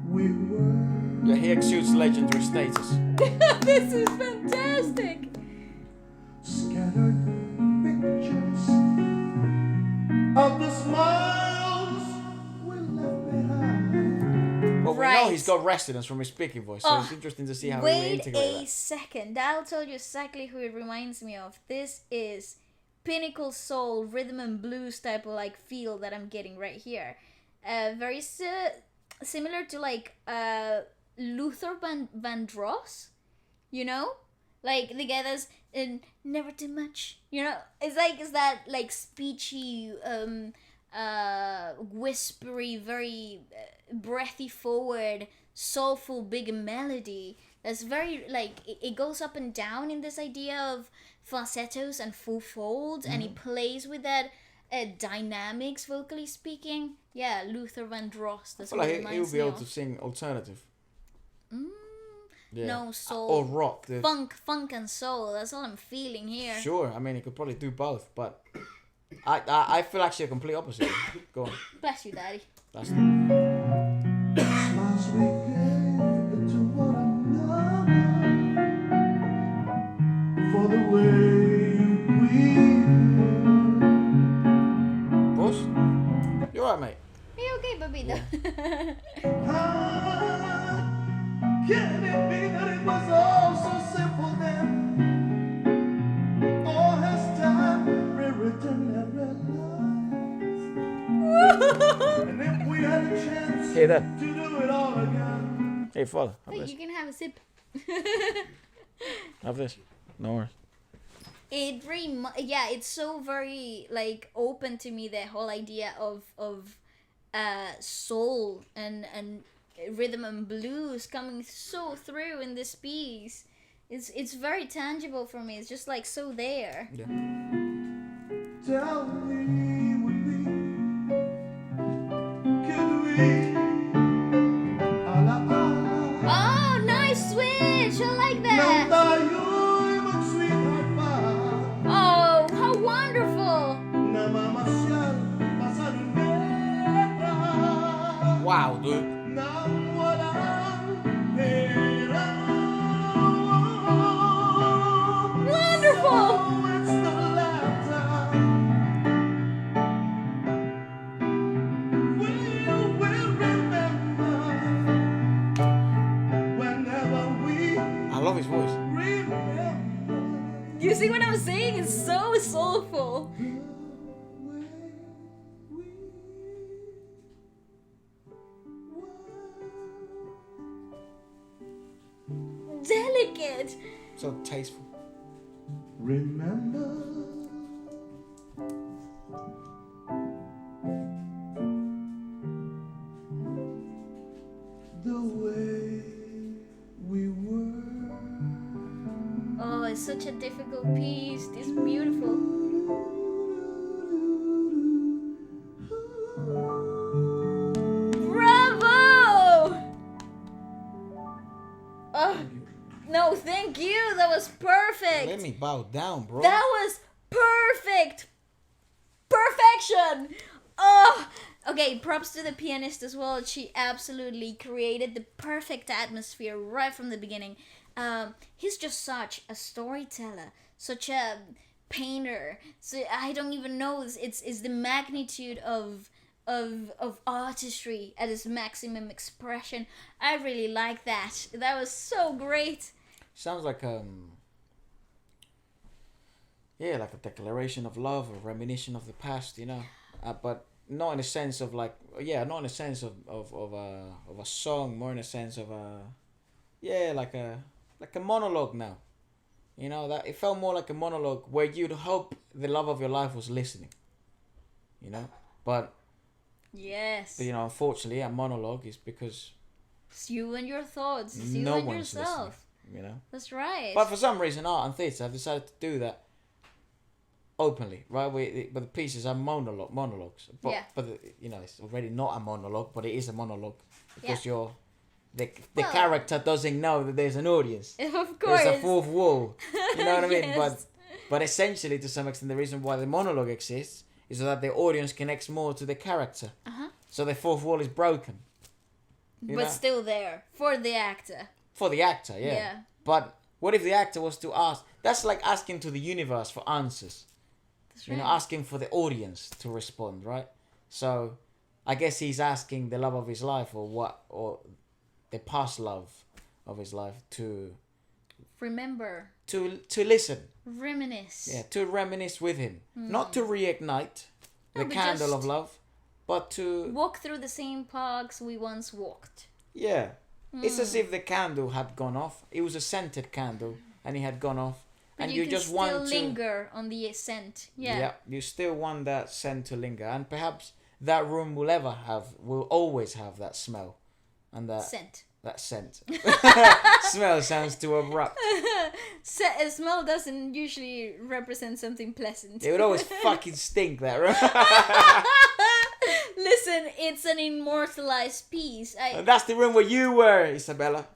S6: we were.
S1: Yeah, he exudes legendary status.
S2: This is fantastic.
S6: Scattered pictures of the smiles we left behind.
S1: Well, we
S2: Right.
S1: know he's got resonance from his speaking voice, so it's interesting to see how he will
S2: Wait
S1: integrate
S2: a
S1: that.
S2: second. I'll tell you exactly who it reminds me of. This is pinnacle soul, rhythm and blues type of like feel that I'm getting right here. Very similar to like Luther Vandross, like the guy that's never too much. It's that like speechy, whispery, very breathy forward, soulful big melody. That's very like it goes up and down in this idea of falsettos and full folds, and he plays with that dynamics vocally speaking. Yeah, Luther Vandross. That's
S1: I feel
S2: what it
S1: like he
S2: reminds
S1: would be
S2: me
S1: able
S2: of.
S1: to sing alternative. Yeah.
S2: No, soul.
S1: Or rock.
S2: Funk and soul. That's all I'm feeling here.
S1: Sure, I mean, he could probably do both, but I feel actually a complete opposite. Go on.
S2: Bless you, Daddy.
S1: That's
S6: Smiles we gave to one another for the way we were.
S1: Boss? You alright, mate?
S2: Are you okay, Babito?
S6: Can it be that it was all so simple then? Or has time rewritten every line? we had a chance
S1: Hear that?
S6: to do it all again.
S1: Hey, father, have
S2: Wait,
S1: this.
S2: you can have a sip.
S1: Have this. No worries.
S2: It's so very like open to me, the whole idea of soul and rhythm and blues coming so through in this piece. It's very tangible for me. It's just like so there.
S1: Yeah.
S6: Tell me, would we, could we, ala ala,
S2: Oh, nice switch! I like
S6: nang
S2: that.
S6: tayo'y mag-sweetheart pa,
S2: Oh, how wonderful!
S6: namamasyal pa sa luneta,
S1: Wow, dude.
S6: nang walang pera.
S2: Wonderful!
S6: So it's the latter. We will remember whenever we
S1: I love his voice.
S6: remember
S2: You see what I'm saying? It's so soulful. Delicate.
S1: So tasteful.
S6: Remember the way we were.
S2: Oh, it's such a difficult piece. It's beautiful. Bravo! Oh, no, thank you. That was perfect.
S1: Let me bow down, bro.
S2: That was perfect. Perfection. Oh, okay. Props to the pianist as well. She absolutely created the perfect atmosphere right from the beginning. He's just such a storyteller, such a painter. So I don't even know. It's the magnitude of artistry at its maximum expression. I really like that. That was so great.
S1: Sounds like like a declaration of love, a reminiscence of the past, you know. But not in a sense of like, not in a sense of a song, more in a sense of like a monologue now. You know, that it felt more like a monologue where you'd hope the love of your life was listening. You know, but
S2: Yes.
S1: you know, unfortunately, a monologue is because
S2: It's you and your thoughts. It's you
S1: no
S2: and
S1: one's
S2: yourself.
S1: listening. You know.
S2: That's right.
S1: But for some reason, art and theatre have decided to do that openly, right? But the pieces are monologues. But,
S2: Yeah.
S1: But you know, it's already not a monologue, but it is a monologue because the
S2: Well-
S1: character doesn't know that there's an audience.
S2: Of course.
S1: There's a fourth wall. You know what I mean?
S2: Yes.
S1: But essentially, to some extent, the reason why the monologue exists is so that the audience connects more to the character.
S2: Uh-huh.
S1: So the fourth wall is broken. You
S2: But
S1: know?
S2: still there for the actor.
S1: For the actor, yeah.
S2: Yeah.
S1: But what if the actor was to ask? That's like asking to the universe for answers.
S2: That's
S1: You
S2: right.
S1: know, asking for the audience to respond, right? So, I guess he's asking the love of his life, or the past love of his life, to
S2: Remember.
S1: listen,
S2: Reminisce.
S1: yeah, to reminisce with him, not to reignite the
S2: but
S1: candle of
S2: just-
S1: love, but to
S2: Walk through the same parks we once walked.
S1: yeah. It's as if the candle had gone off. It was a scented candle, and it had gone off,
S2: But
S1: and
S2: you
S1: you
S2: can
S1: just
S2: still
S1: want to.
S2: linger on the scent. Yeah.
S1: You still want that scent to linger, and perhaps that room will always have that smell, and that
S2: Scent.
S1: scent. Smell sounds too abrupt.
S2: A smell doesn't usually represent something pleasant.
S1: It would always fucking stink, that room.
S2: Listen, it's an immortalized piece.
S1: And that's the room where you were, Isabella.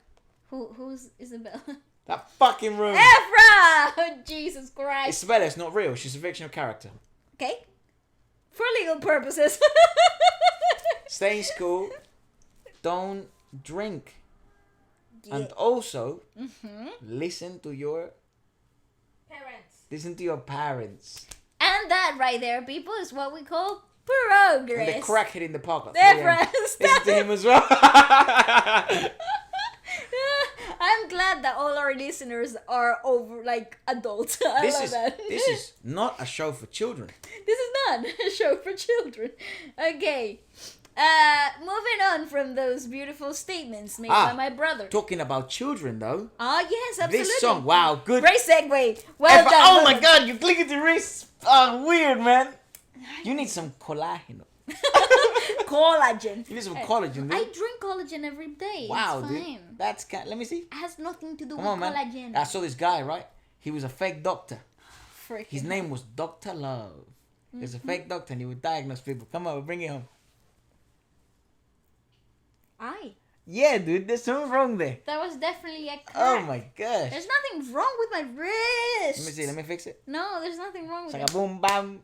S2: Who's Isabella?
S1: That fucking room.
S2: Ephra! Oh, Jesus Christ.
S1: Isabella's not real. She's a fictional character.
S2: Okay. For legal purposes.
S1: Stay in school. Don't drink.
S2: Yeah.
S1: And also, listen to your parents.
S2: And that right there, people, is what we call progress.
S1: And the crackhead in the park.
S2: Ephra,
S1: Listen to him as well.
S2: I'm glad that all our listeners are adults. I love that.
S1: This is not a show for children.
S2: This is not a show for children. Okay. Moving on from those beautiful statements made by my brother.
S1: Talking about children, though.
S2: Yes, absolutely.
S1: This song, wow, good.
S2: Great segue. Well done.
S1: Oh
S2: well
S1: my
S2: done.
S1: God, you click the wrist. Oh, weird, man. You need some collagen.
S2: Collagen.
S1: You need some collagen, dude.
S2: I drink collagen every day.
S1: Wow,
S2: it's
S1: dude.
S2: fine.
S1: That's let me see.
S2: It has nothing to do
S1: Come
S2: with
S1: on, man.
S2: collagen.
S1: I saw this guy, right? He was a fake doctor.
S2: Freaking
S1: His name was Dr. Love. He was a fake doctor and he would diagnose people. Come on, bring it home.
S2: Aye.
S1: Yeah, dude, there's something wrong there.
S2: That was definitely a crack.
S1: Oh my gosh.
S2: There's nothing wrong with my wrist.
S1: Let me see, let me fix it.
S2: No, there's nothing wrong with
S1: Saka
S2: it.
S1: boom bam.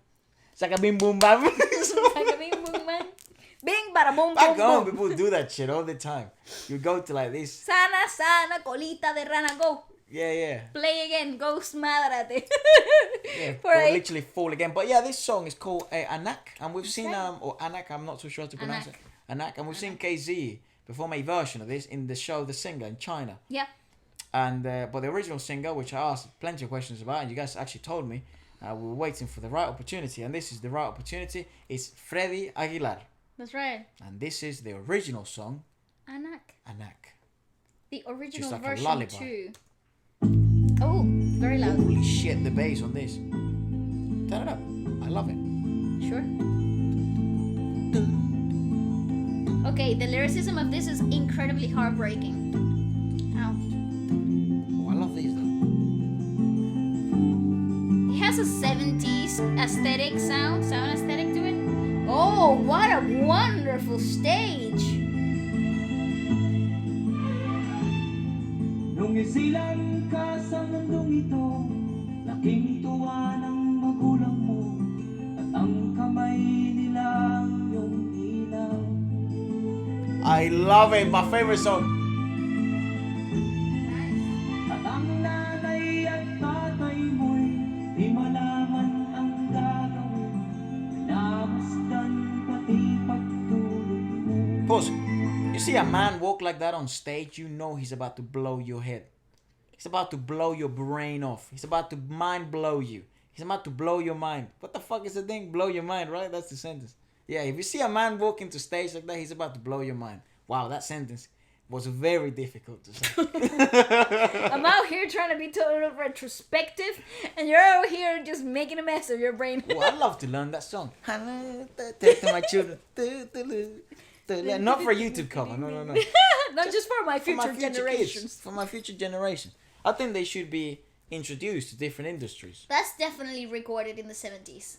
S1: Saka bim boom bam.
S2: Saka bing boom man. Bing bada boom
S1: Back
S2: boom
S1: home,
S2: boom.
S1: people do that shit all the time. You go to like this.
S2: Sana sana colita de rana go.
S1: Yeah.
S2: Play again. Go smadrate.
S1: Yeah,
S2: For
S1: or
S2: a-
S1: literally fall again. But yeah, this song is called Anak, and we've seen
S2: right.
S1: or Anak, I'm not too sure how to pronounce
S2: Anak.
S1: it. Anak, and we've seen KZ perform a version of this in the show The Singer in China.
S2: Yeah.
S1: And but the original singer, which I asked plenty of questions about, and you guys actually told me, we were waiting for the right opportunity, and this is the right opportunity. It's Freddie Aguilar,
S2: That's right.
S1: and this is the original song,
S2: Anak.
S1: Anak.
S2: The original
S1: Just like a
S2: version
S1: lullaby.
S2: too. Oh, very loud.
S1: Holy shit, the bass on this. Turn it up. I love it.
S2: Sure. Okay, the lyricism of this is incredibly heartbreaking. Ow.
S1: Oh, I love these though.
S2: It has a 70s aesthetic sound aesthetic to it. Oh, what a wonderful stage!
S7: Nung isilang ka sa mundong ito, laking tuwa ng magulang mo, at ang kamay nila ang iyong ilaw.
S1: I love it. My favorite song.
S7: At ang nanay at tatay mo'y di malaman ang gagawin, namasdan pati pagtulog mo.
S1: Pause. You see a man walk like that on stage, you know he's about to blow your head. He's about to blow your brain off. He's about to mind blow you. He's about to blow your mind. What the fuck is the thing? Blow your mind, right? That's the sentence. Yeah, if you see a man walking to stage like that, he's about to blow your mind. Wow, that sentence was very difficult to say.
S2: I'm out here trying to be total retrospective, and you're out here just making a mess of your brain.
S1: Well, I'd love to learn that song. To my children. Not for a YouTube cover, no.
S2: Not just for my
S1: For my
S2: future
S1: future
S2: generations.
S1: kids, for my future generation. I think they should be introduced to different industries.
S2: That's definitely recorded in the 70s.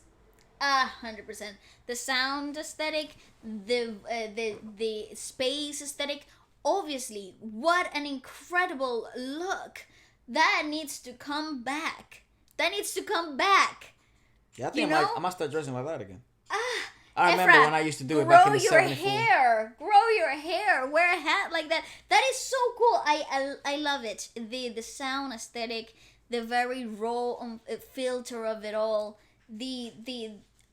S2: 100%. The sound aesthetic, the space aesthetic. Obviously, what an incredible look. That needs to come back. That needs to come back.
S1: Yeah, I think
S2: You know?
S1: I must start dressing like that again.
S2: Ah,
S1: I remember
S2: Efra,
S1: when I used to do it back in the
S2: Grow
S1: 74.
S2: your hair. Grow your hair. Wear a hat like that. That is so cool. I love it. The sound aesthetic, the very raw filter of it all. The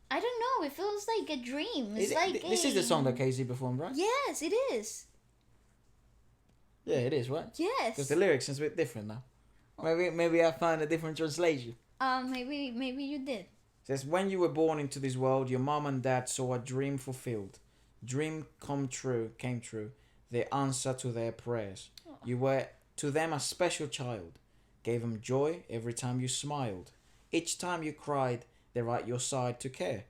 S2: I don't know. It feels like a dream. It's
S1: This is the song that KZ performed, right?
S2: Yes, it is.
S1: Yeah, it is, right?
S2: Yes.
S1: Because the lyrics is a bit different now. Maybe I find a different translation.
S2: Maybe you did.
S1: It says, when you were born into this world, your mom and dad saw a dream fulfilled. Dream came true. The answer to their prayers. You were to them a special child. Gave them joy every time you smiled. Each time you cried, they're at your side to care.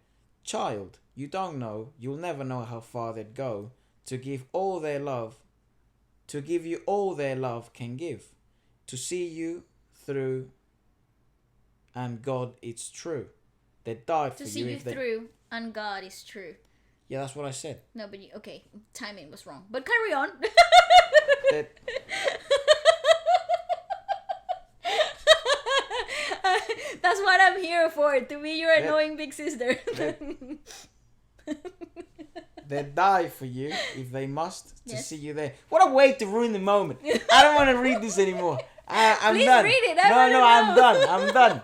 S1: Child, you don't know, you'll never know how far they'd go to give all their love, to give you all their love can give, to see you through, and God, it's true. They died for
S2: To see
S1: you.
S2: you
S1: If they...
S2: through, and God is true.
S1: Yeah, that's what I said.
S2: No, but okay, timing was wrong. But carry on.
S1: That-
S2: That's what I'm here for, to be your annoying big sister.
S1: They die for you if they must to
S2: Yes.
S1: see you there. What a way to ruin the moment. I don't want to read this anymore. I'm
S2: Please
S1: done.
S2: read it. I
S1: No,
S2: wanna
S1: I'm
S2: know.
S1: done. I'm done.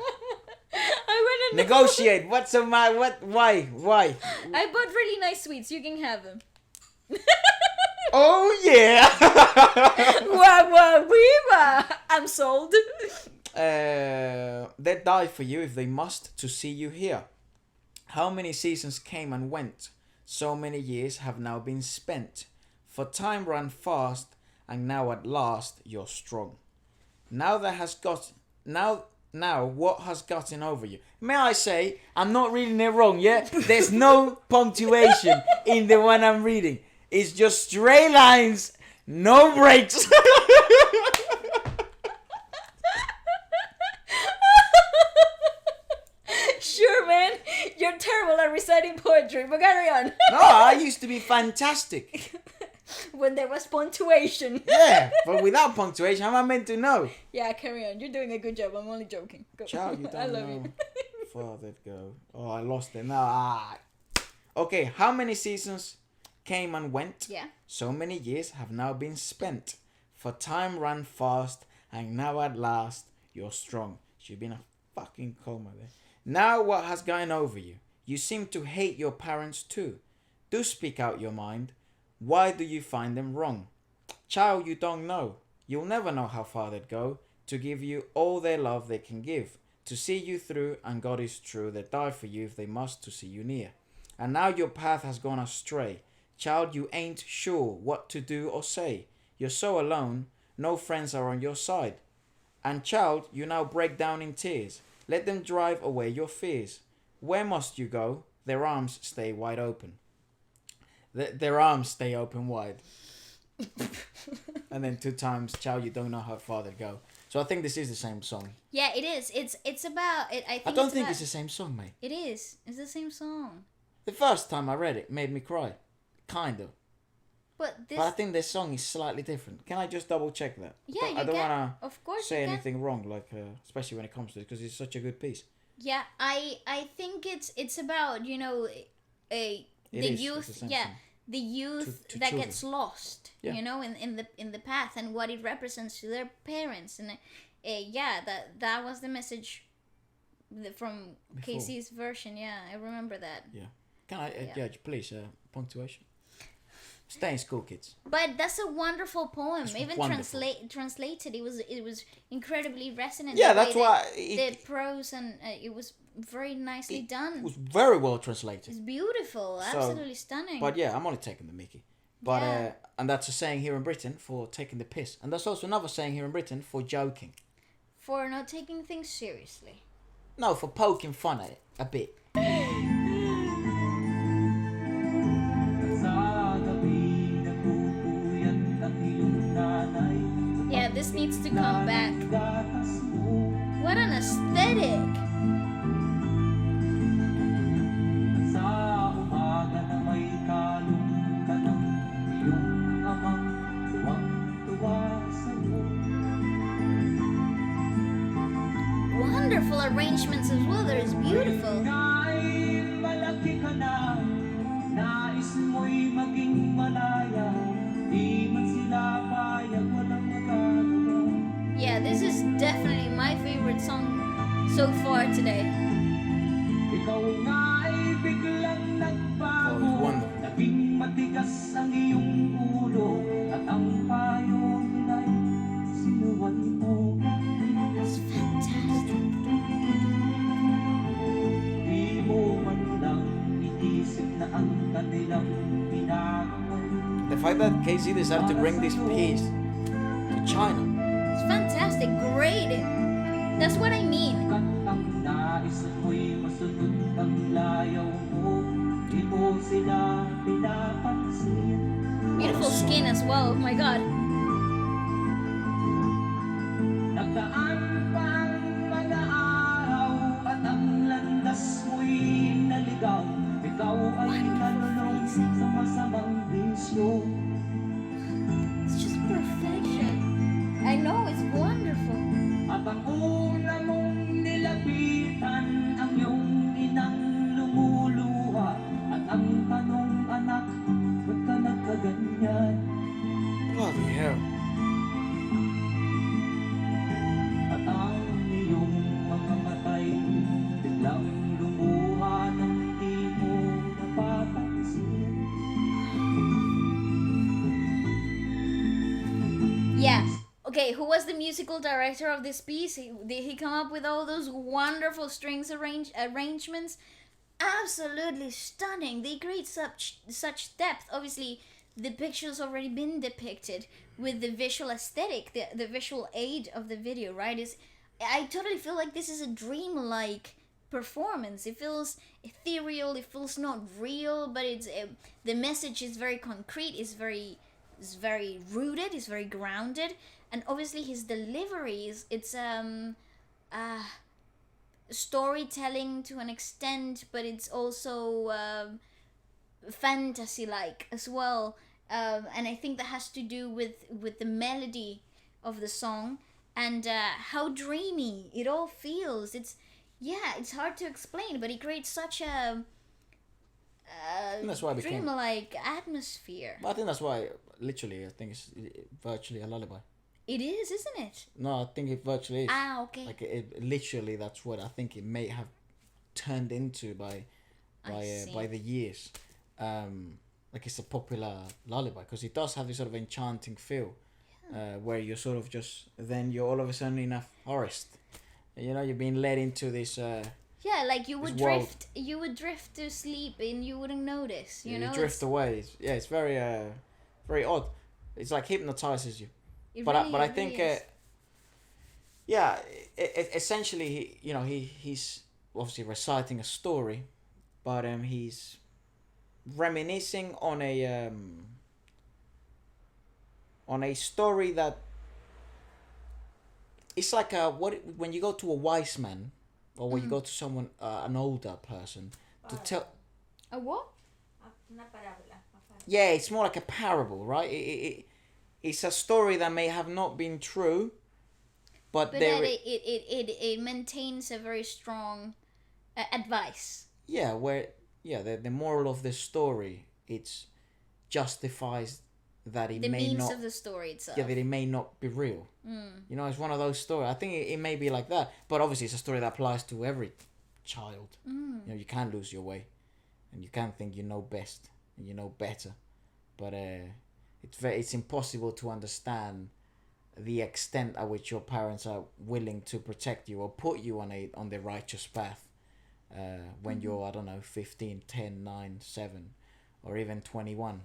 S2: I wanna know.
S1: Negotiate. What's on my why?
S2: I bought really nice sweets. You can have them.
S1: Oh yeah.
S2: Wah, viva! I'm sold.
S1: They die for you if they must to see you here. How many seasons came and went? So many years have now been spent. For time ran fast, and now at last you're strong. Now what has gotten over you? May I say, I'm not reading it wrong, yeah? There's no punctuation in the one I'm reading. It's just straight lines, no breaks.
S2: Sure, man. You're terrible at reciting poetry, but carry on.
S1: No, I used to be fantastic.
S2: When there was punctuation.
S1: Yeah, but without punctuation, how am I meant to know?
S2: Yeah, carry on. You're doing a good job. I'm only joking. Go.
S1: Child, you don't
S2: I love
S1: know.
S2: you.
S1: Father, go. Oh, I lost it. Now, Okay, how many seasons came and went?
S2: Yeah.
S1: So many years have now been spent. For time ran fast, and now at last you're strong. Should be in a fucking coma there. Now what has gone over you? You seem to hate your parents too. Do speak out your mind. Why do you find them wrong? Child, you don't know. You'll never know how far they'd go to give you all their love they can give, to see you through, and God is true, they die for you if they must to see you near. And now your path has gone astray. Child, you ain't sure what to do or say. You're so alone, no friends are on your side. And child, you now break down in tears. Let them drive away your fears. Where must you go? Their arms stay wide open. Their arms stay open wide. And then 2 times, child, you don't know how far they go. So I think this is the same song.
S2: Yeah, it is. It's about it.
S1: I don't think it's the same song, mate.
S2: It is. It's the same song.
S1: The first time I read it made me cry. Kind of.
S2: But
S1: But I think this song is slightly different. Can I just double check that?
S2: Yeah,
S1: I don't want
S2: Of
S1: to
S2: course
S1: say
S2: you can.
S1: anything wrong, like especially when it comes to it, because it's such a good piece.
S2: Yeah, I think it's about the
S1: It's the
S2: youth.
S1: same
S2: Yeah,
S1: thing.
S2: the youth
S1: To
S2: that
S1: children.
S2: gets lost.
S1: Yeah.
S2: In the path and what it represents to their parents, and that was the message from
S1: Before.
S2: Casey's version. Yeah, I remember that.
S1: Yeah. Can I,
S2: Yeah.
S1: please, punctuation? Stay in school, kids.
S2: But that's a wonderful poem.
S1: It's
S2: Even
S1: wonderful.
S2: translated, it was incredibly resonant.
S1: Yeah,
S2: the way
S1: that's why
S2: the prose and it was very nicely done.
S1: It was very well translated.
S2: It's beautiful, absolutely stunning.
S1: But yeah, I'm only taking the mickey. But
S2: Yeah.
S1: and that's a saying here in Britain for taking the piss. And that's also another saying here in Britain for joking.
S2: For not taking things seriously.
S1: No, for poking fun at it a bit.
S2: Yeah, this needs to come back. What an aesthetic! Wonderful arrangements as well. They're beautiful. Yeah, this is definitely my favorite song so far today.
S1: Oh, it's wonderful.
S2: It's fantastic.
S1: The fact that Casey decided to bring this piece to China.
S2: It's fantastic. Great. That's what I mean. Beautiful skin as well. Oh my god. It's just perfection. I know, it's wonderful.
S7: At ang una mong nilapitan ang iyong inang lumuluha. At ang tanong, anak, ba't ka nagkaganyan?
S1: Bloody hell.
S7: At ang iyong mga matay biglang lumuha ng di mo napapansin.
S2: Yeah. Okay, who was the musical director of this piece? Did he come up with all those wonderful strings arrangements? absolutely stunning. They create such depth. Obviously, the picture's already been depicted with the visual aesthetic, the visual aid of the video, right? I totally feel like this is a dream-like performance. It feels ethereal. It feels not real, but it's the message is very concrete. It's very rooted. It's very grounded, and obviously his delivery it's storytelling to an extent, but it's also fantasy-like as well. And I think that has to do with the melody of the song and how dreamy it all feels. It's hard to explain, but it creates such a
S1: And that's why it became.
S2: dreamlike atmosphere.
S1: I think that's why, literally, I think it's virtually a lullaby.
S2: It is, isn't it?
S1: No, I think it virtually is.
S2: Ah, okay.
S1: Like literally, that's what I think it may have turned into by the years. Like it's a popular lullaby because it does have this sort of enchanting feel, where you're sort of you're all of a sudden in a forest. You know, you're being led into this.
S2: Yeah, like you would
S1: this world.
S2: you would drift to sleep and you wouldn't notice. You know,
S1: you drift away. It's very very odd. It's like hypnotizes you. But I think
S2: is.
S1: essentially he's obviously reciting a story, but he's reminiscing on a story that it's like when you go to a wise man or when you go to someone an older person to tell.
S2: A what?
S1: Yeah, it's more like a parable, right? It's a story that may have not been true, but
S2: that it maintains a very strong advice.
S1: Yeah, the moral of the story it's justifies that it
S2: the
S1: may
S2: means
S1: not
S2: of the story itself.
S1: that it may not be real. You know, it's one of those stories. I think it may be like that, but obviously it's a story that applies to every child. You know, you can't lose your way, and you can't think you know best and you know better, but it's impossible to understand the extent at which your parents are willing to protect you or put you on the righteous path when you're, I don't know, 15, 10, 9, 7 or even 21.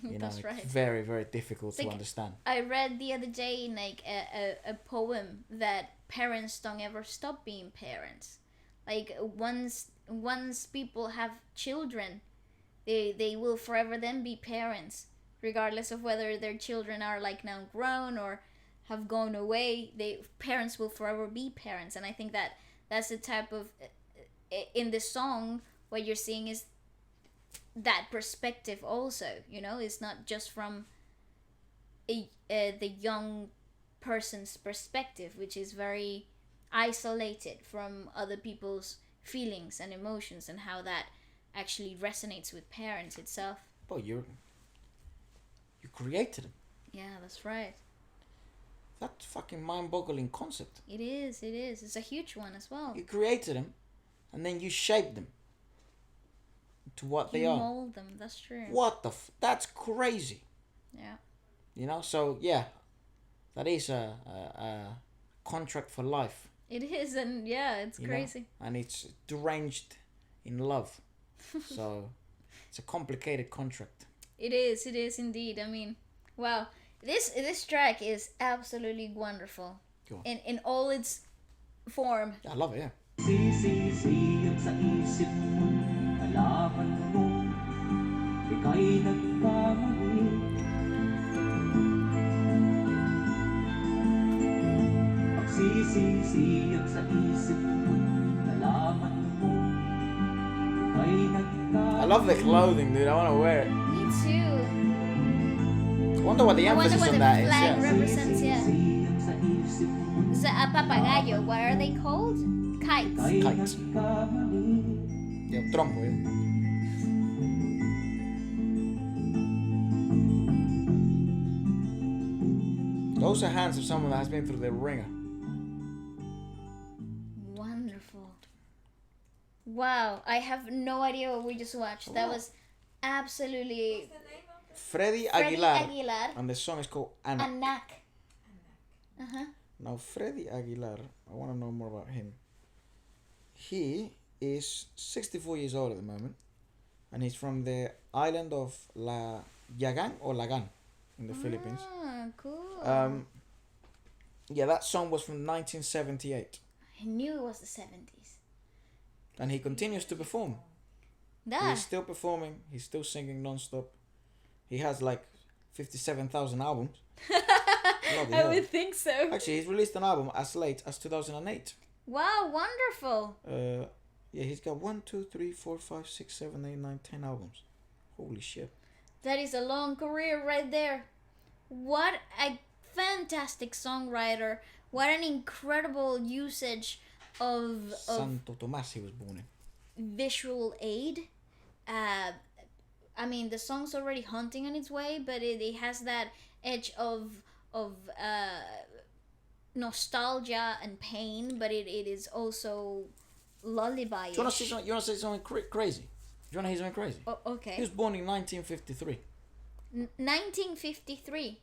S1: You know,
S2: That's right.
S1: It's very, very difficult to understand.
S2: I read the other day in like a poem that parents don't ever stop being parents. Like once people have children, they will forever then be parents, regardless of whether their children are like now grown or have gone away. Parents will forever be parents, and I think that's the type of in the song what you're seeing is that perspective also. You know, it's not just from the young person's perspective, which is very isolated from other people's feelings and emotions, and how that actually resonates with parents itself.
S1: Oh, you created them.
S2: Yeah, that's right.
S1: That's fucking mind-boggling concept.
S2: It is. It's a huge one as well.
S1: You created them, and then you shaped them to what they are.
S2: Mold them. That's true.
S1: What the that's crazy.
S2: Yeah.
S1: You know, so yeah, that is a contract for life.
S2: It is, and yeah, it's crazy.
S1: Know? And it's deranged in love. So it's a complicated contract.
S2: It is indeed. I mean, wow. This track is absolutely wonderful. In all its form.
S1: Yeah, I love it, yeah.
S7: Sisisiyag sa isip mo, alaman mo, ika'y nagkamali. Pagsisisiyag sa isip mo, alaman mo, ika'y nagkamali.
S1: I love the clothing, dude. I want to wear it.
S2: Me too.
S1: I wonder what the emphasis on that is.
S2: Flag
S1: Yeah.
S2: represents, yeah. It's a papagayo. What are they called? Kites.
S1: Kites. Yeah, trompo, yeah. Those are hands of someone that has been through the ringer.
S2: Wonderful. Wow, I have no idea what we just watched. That was absolutely
S1: Freddie
S2: Freddie
S1: Aguilar.
S2: Aguilar.
S1: And the song is called Anak.
S2: Anak. Uh-huh.
S1: Now, Freddie Aguilar, I want to know more about him. He is 64 years old at the moment, and he's from the island of Lagan in the Philippines.
S2: Ah, cool.
S1: Yeah, that song was from 1978,
S2: I knew it was the 70s.
S1: and he continues to perform.
S2: That.
S1: He's still performing. He's still singing non-stop. He has like 57,000 albums. Bloody
S2: I
S1: hell.
S2: would think so.
S1: Actually, he's released an album as late as 2008.
S2: Wow, wonderful.
S1: Yeah, he's got 1, 2, 3, 4, 5, 6, 7, 8, 9, 10 albums. Holy shit.
S2: That is a long career right there. What a fantastic songwriter. What an incredible usage of
S1: Santo Tomas he was born in.
S2: visual aid. I mean, the song's already haunting on its way, but it has that edge of nostalgia and pain, but it is also lullaby-ish.
S1: Do you want to say something crazy? Do you want to hear something crazy?
S2: Oh, okay.
S1: He was born in 1953.
S2: 1953.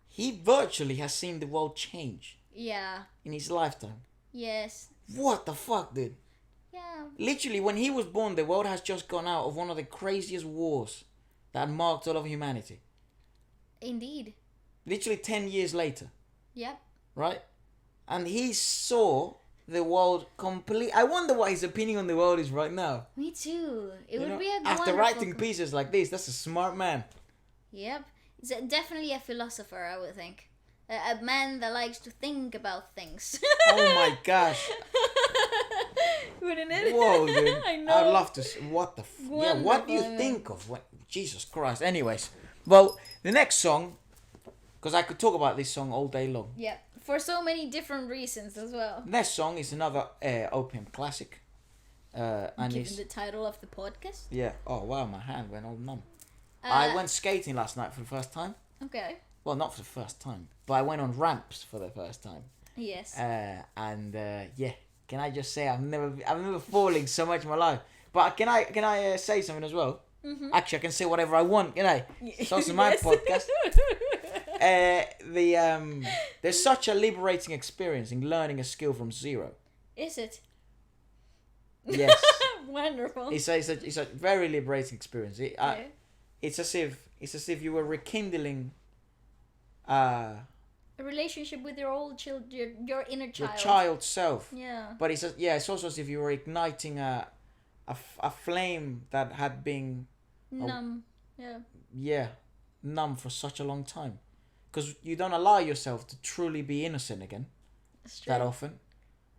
S1: He virtually has seen the world change
S2: Yeah.
S1: in his lifetime.
S2: Yes.
S1: What the fuck, dude?
S2: Yeah.
S1: Literally, when he was born, the world has just gone out of one of the craziest wars that marked all of humanity.
S2: Indeed.
S1: Literally 10 years later,
S2: Yep.
S1: right? And he saw the world complete. I wonder what his opinion on the world is right now.
S2: Me too. It
S1: You
S2: would
S1: know,
S2: be a
S1: after
S2: wonderful
S1: writing pieces like this, that's a smart man.
S2: Yep. He's definitely a philosopher, I would think. A man that likes to think about things.
S1: Oh my gosh.
S2: Wouldn't it?
S1: Whoa, dude.
S2: I know.
S1: I'd love to see. What the yeah, what do you
S2: Wonderful,
S1: think of? What, Jesus Christ. Anyways, well, the next song, because I could talk about this song all day long.
S2: Yeah. For so many different reasons as well.
S1: Next song is another OPM classic. And
S2: Given
S1: it's,
S2: the title of the podcast.
S1: yeah. Oh, wow, my hand went all numb.
S2: Uh,
S1: I went skating last night for the first time.
S2: Okay.
S1: Well, not for the first time, but I went on ramps for the first time.
S2: Yes.
S1: Yeah, can I just say I've never fallen so much in my life. But can I say something as well? Mm-hmm. Actually, I can say whatever I want, can I? It's also my
S2: Yes.
S1: podcast. There's such a liberating experience in learning a skill from zero.
S2: Is it?
S1: Yes,
S2: Wonderful.
S1: it's a very liberating experience.
S2: Okay.
S1: It's as if you were rekindling
S2: A relationship with your old child, your inner child.
S1: your child self.
S2: Yeah.
S1: But it's also as if you were igniting a flame that had been
S2: Numb. Yeah.
S1: numb for such a long time, because you don't allow yourself to truly be innocent again
S2: That's true.
S1: that often,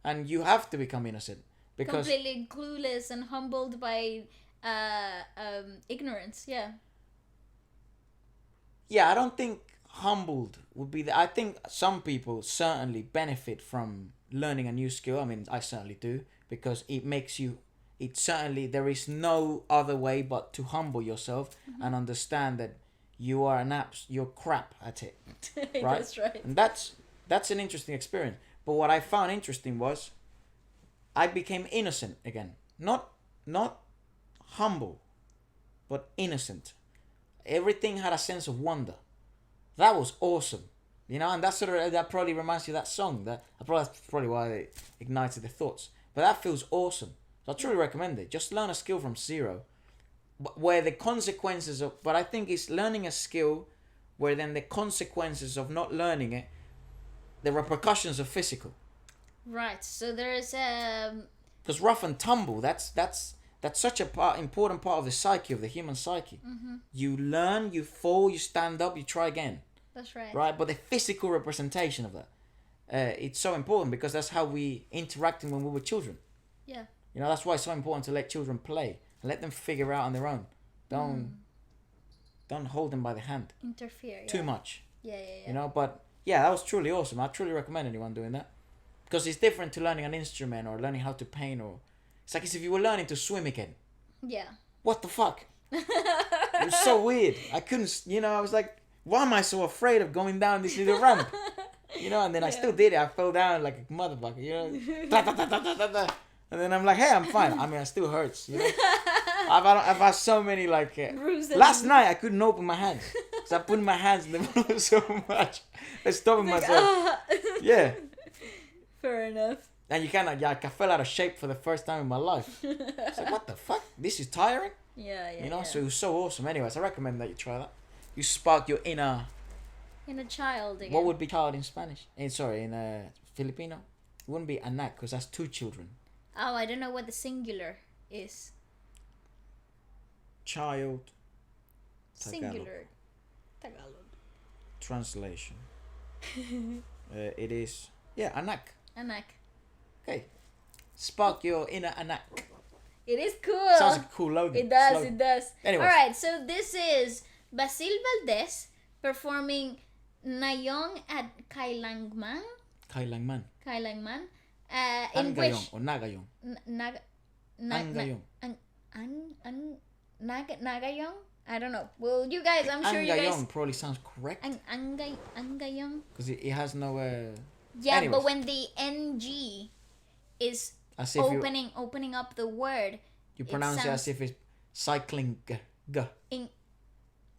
S1: and you have to become innocent because
S2: Completely clueless and humbled by ignorance. Yeah.
S1: I don't think humbled would be I think some people certainly benefit from learning a new skill. I mean, I certainly do, because it makes you. It certainly, there is no other way but to humble yourself and understand that you are you're crap at it, right?
S2: That's right.
S1: And that's an interesting experience. But what I found interesting was I became innocent again. Not humble, but innocent. Everything had a sense of wonder. That was awesome. You know, and that probably reminds you of that song. That's probably why it ignited the thoughts. But that feels awesome. So I truly recommend it. Just learn a skill from zero. Where the consequences of... But I think it's learning a skill where then the consequences of not learning it, the repercussions are physical.
S2: Right. So there is
S1: Because rough and tumble, that's such a important part of the psyche, of the human psyche.
S2: Mm-hmm.
S1: You learn, you fall, you stand up, you try again.
S2: That's right.
S1: Right? But the physical representation of that, it's so important, because that's how we interacted when we were children.
S2: Yeah.
S1: You know, that's why it's so important to let children play and let them figure out on their own. Don't hold them by the hand
S2: Interfere.
S1: too much.
S2: Yeah.
S1: You know, but yeah, that was truly awesome. I truly recommend anyone doing that, because it's different to learning an instrument or learning how to paint, or it's like as if you were learning to swim again.
S2: Yeah.
S1: What the fuck? It was so weird. I couldn't, I was like, why am I so afraid of going down this little ramp? You know, and then I still did it. I fell down like a motherfucker, you know. Da, da, da, da, da, da. And then I'm like, hey, I'm fine. I mean, it still hurts, you know. I've had so many, like...
S2: Bruises.
S1: last night, I couldn't open my hands. So I put my hands in the water so much. I stopped myself. Yeah.
S2: Fair enough.
S1: And you kind of like I fell out of shape for the first time in my life. It's like, what the fuck? This is tiring.
S2: Yeah, yeah.
S1: You know,
S2: yeah.
S1: so it was so awesome. Anyways, I recommend that you try that. You spark your inner.
S2: In a child again.
S1: What would be child in Spanish? In Filipino, it wouldn't be anak because that's 2 children.
S2: Oh, I don't know what the singular is.
S1: Child. Tagalog.
S2: Singular. Tagalog.
S1: Translation. It is anak.
S2: Anak.
S1: Okay. Spark your inner anak.
S2: It is cool.
S1: Sounds like a cool logo.
S2: It does,
S1: slogan.
S2: it does.
S1: Anyways.
S2: Alright, so this is Basil Valdez performing Ngayon At Kailanman.
S1: Kailanman.
S2: In which...
S1: Angayong or nagayong. Angayong.
S2: Nagayong? I don't know. Well, you guys, I'm sure you guys...
S1: Angayong probably sounds correct.
S2: Angayong?
S1: Because it has no...
S2: Yeah,
S1: anyways.
S2: but when the NG is
S1: As if
S2: opening up the word...
S1: you pronounce it
S2: sounds-
S1: as if it's cycling.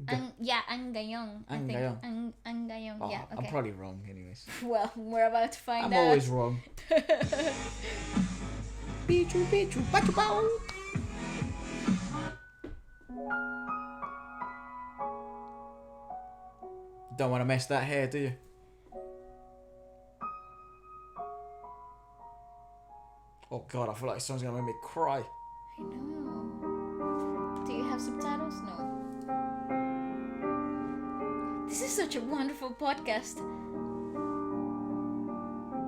S2: Angayong. I think.
S1: Angayong.
S2: Angayong.
S1: Oh,
S2: Yeah,
S1: I'm
S2: okay.
S1: probably wrong anyways.
S2: Well, we're about to find
S1: I'm
S2: out.
S1: always wrong. Pichu, pichu, pachu, pao. Don't want to mess that hair, do you? Oh god, I feel like someone's gonna make me cry.
S2: I know. Do you have subtitles? No. This is such a wonderful podcast.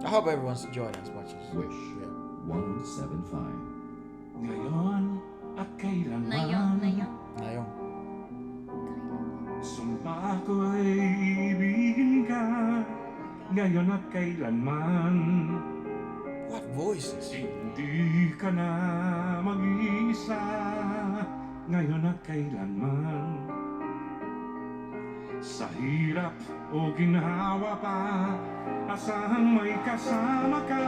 S1: I hope everyone's enjoying it as much as
S5: Wish 175.
S7: Ngayon at kailanman
S2: Ngayon.
S1: Ngayon.
S7: Sumpa ko'y ibigin ka Ngayon at kailanman
S1: What voices?
S7: Hindi ka na mag-iisa Ngayon at kailanman Sa hirap o ginhawa pa Asahan may kasama ka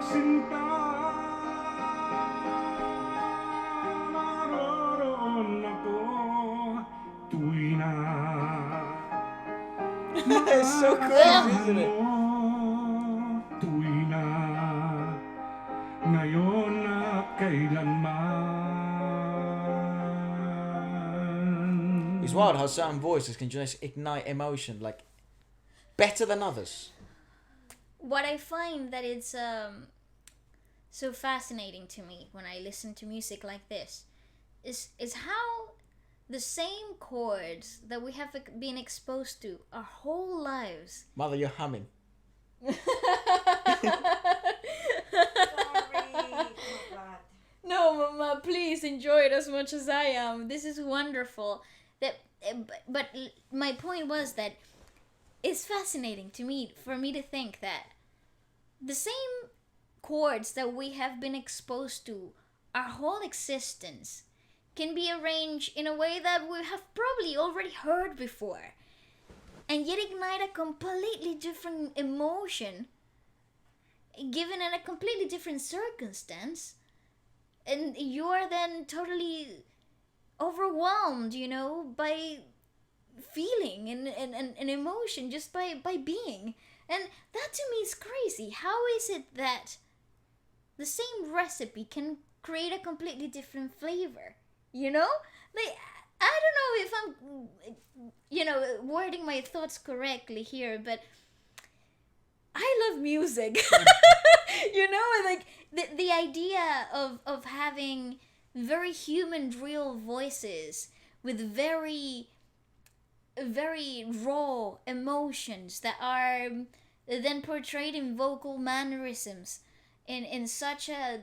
S7: Sinta Naroon ako Tuwi na
S1: It's so crazy, isn't it?
S7: Tuwi na Ngayon at kailanman
S1: It's wild how certain voices can just ignite emotion like better than others.
S2: What I find that it's so fascinating to me when I listen to music like this is how the same chords that we have been exposed to our whole lives.
S1: Mother, you're humming.
S2: No, Mama, please enjoy it as much as I am. This is wonderful. But my point was that it's fascinating to me for me to think that the same chords that we have been exposed to our whole existence can be arranged in a way that we have probably already heard before, and yet ignite a completely different emotion given in a completely different circumstance, and you are then totally overwhelmed, you know, by feeling and emotion just by being. And that to me is crazy. How is it that the same recipe can create a completely different flavor? You know? Like, I don't know if I'm, you know, wording my thoughts correctly here, but I love music. You know, like the idea of having very human, real voices with very raw emotions that are then portrayed in vocal mannerisms in such a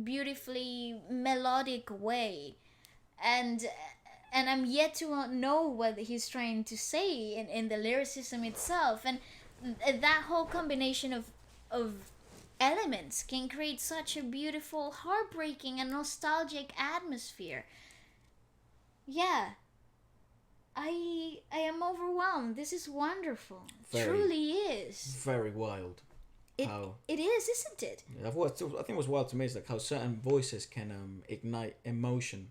S2: beautifully melodic way, and I'm yet to know what he's trying to say in the lyricism itself, and that whole combination of elements can create such a beautiful, heartbreaking and nostalgic atmosphere. Yeah, I am overwhelmed. This is wonderful.
S1: Very,
S2: truly is.
S1: Very wild.
S2: It is, isn't it?
S1: I think what's wild to me is like how certain voices can ignite emotion.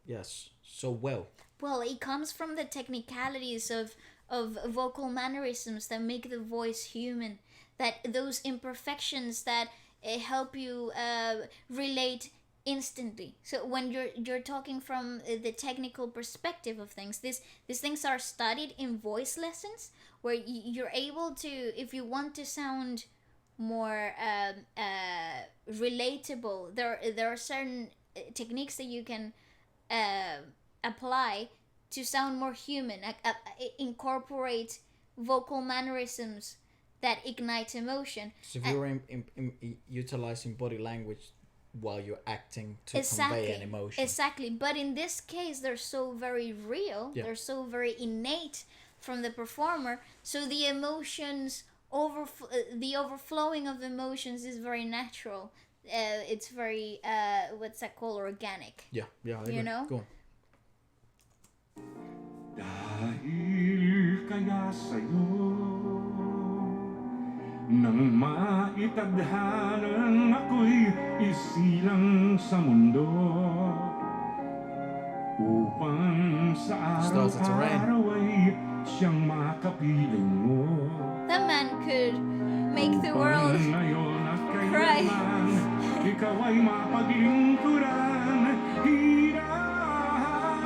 S1: Yes, so well.
S2: Well, it comes from the technicalities of vocal mannerisms that make the voice human, that those imperfections that help you relate instantly. So when you're talking from the technical perspective of things, these things are studied in voice lessons, where you're able to, if you want to sound more relatable, there are certain techniques that you can apply to sound more human, incorporate vocal mannerisms that ignite emotion.
S1: So if you're utilizing body language while you're acting to convey an emotion.
S2: Exactly. But in this case, they're so very real.
S1: Yeah.
S2: They're so very innate from the performer. So the emotions, the overflowing of emotions is very natural. It's very, what's that called? Organic.
S1: Yeah, I agree.
S2: You know?
S1: Go on.
S7: Dahil kaya sa'yo nang maitadhanan ako'y isilang sa mundo upang sa
S1: Starts to rain.
S7: araw-araw ay siyang makapiling mo.
S2: That man could make the world
S7: Ngayon at
S2: cry.
S7: kailanman, ikaw ay mapaglingkuran. Hirang,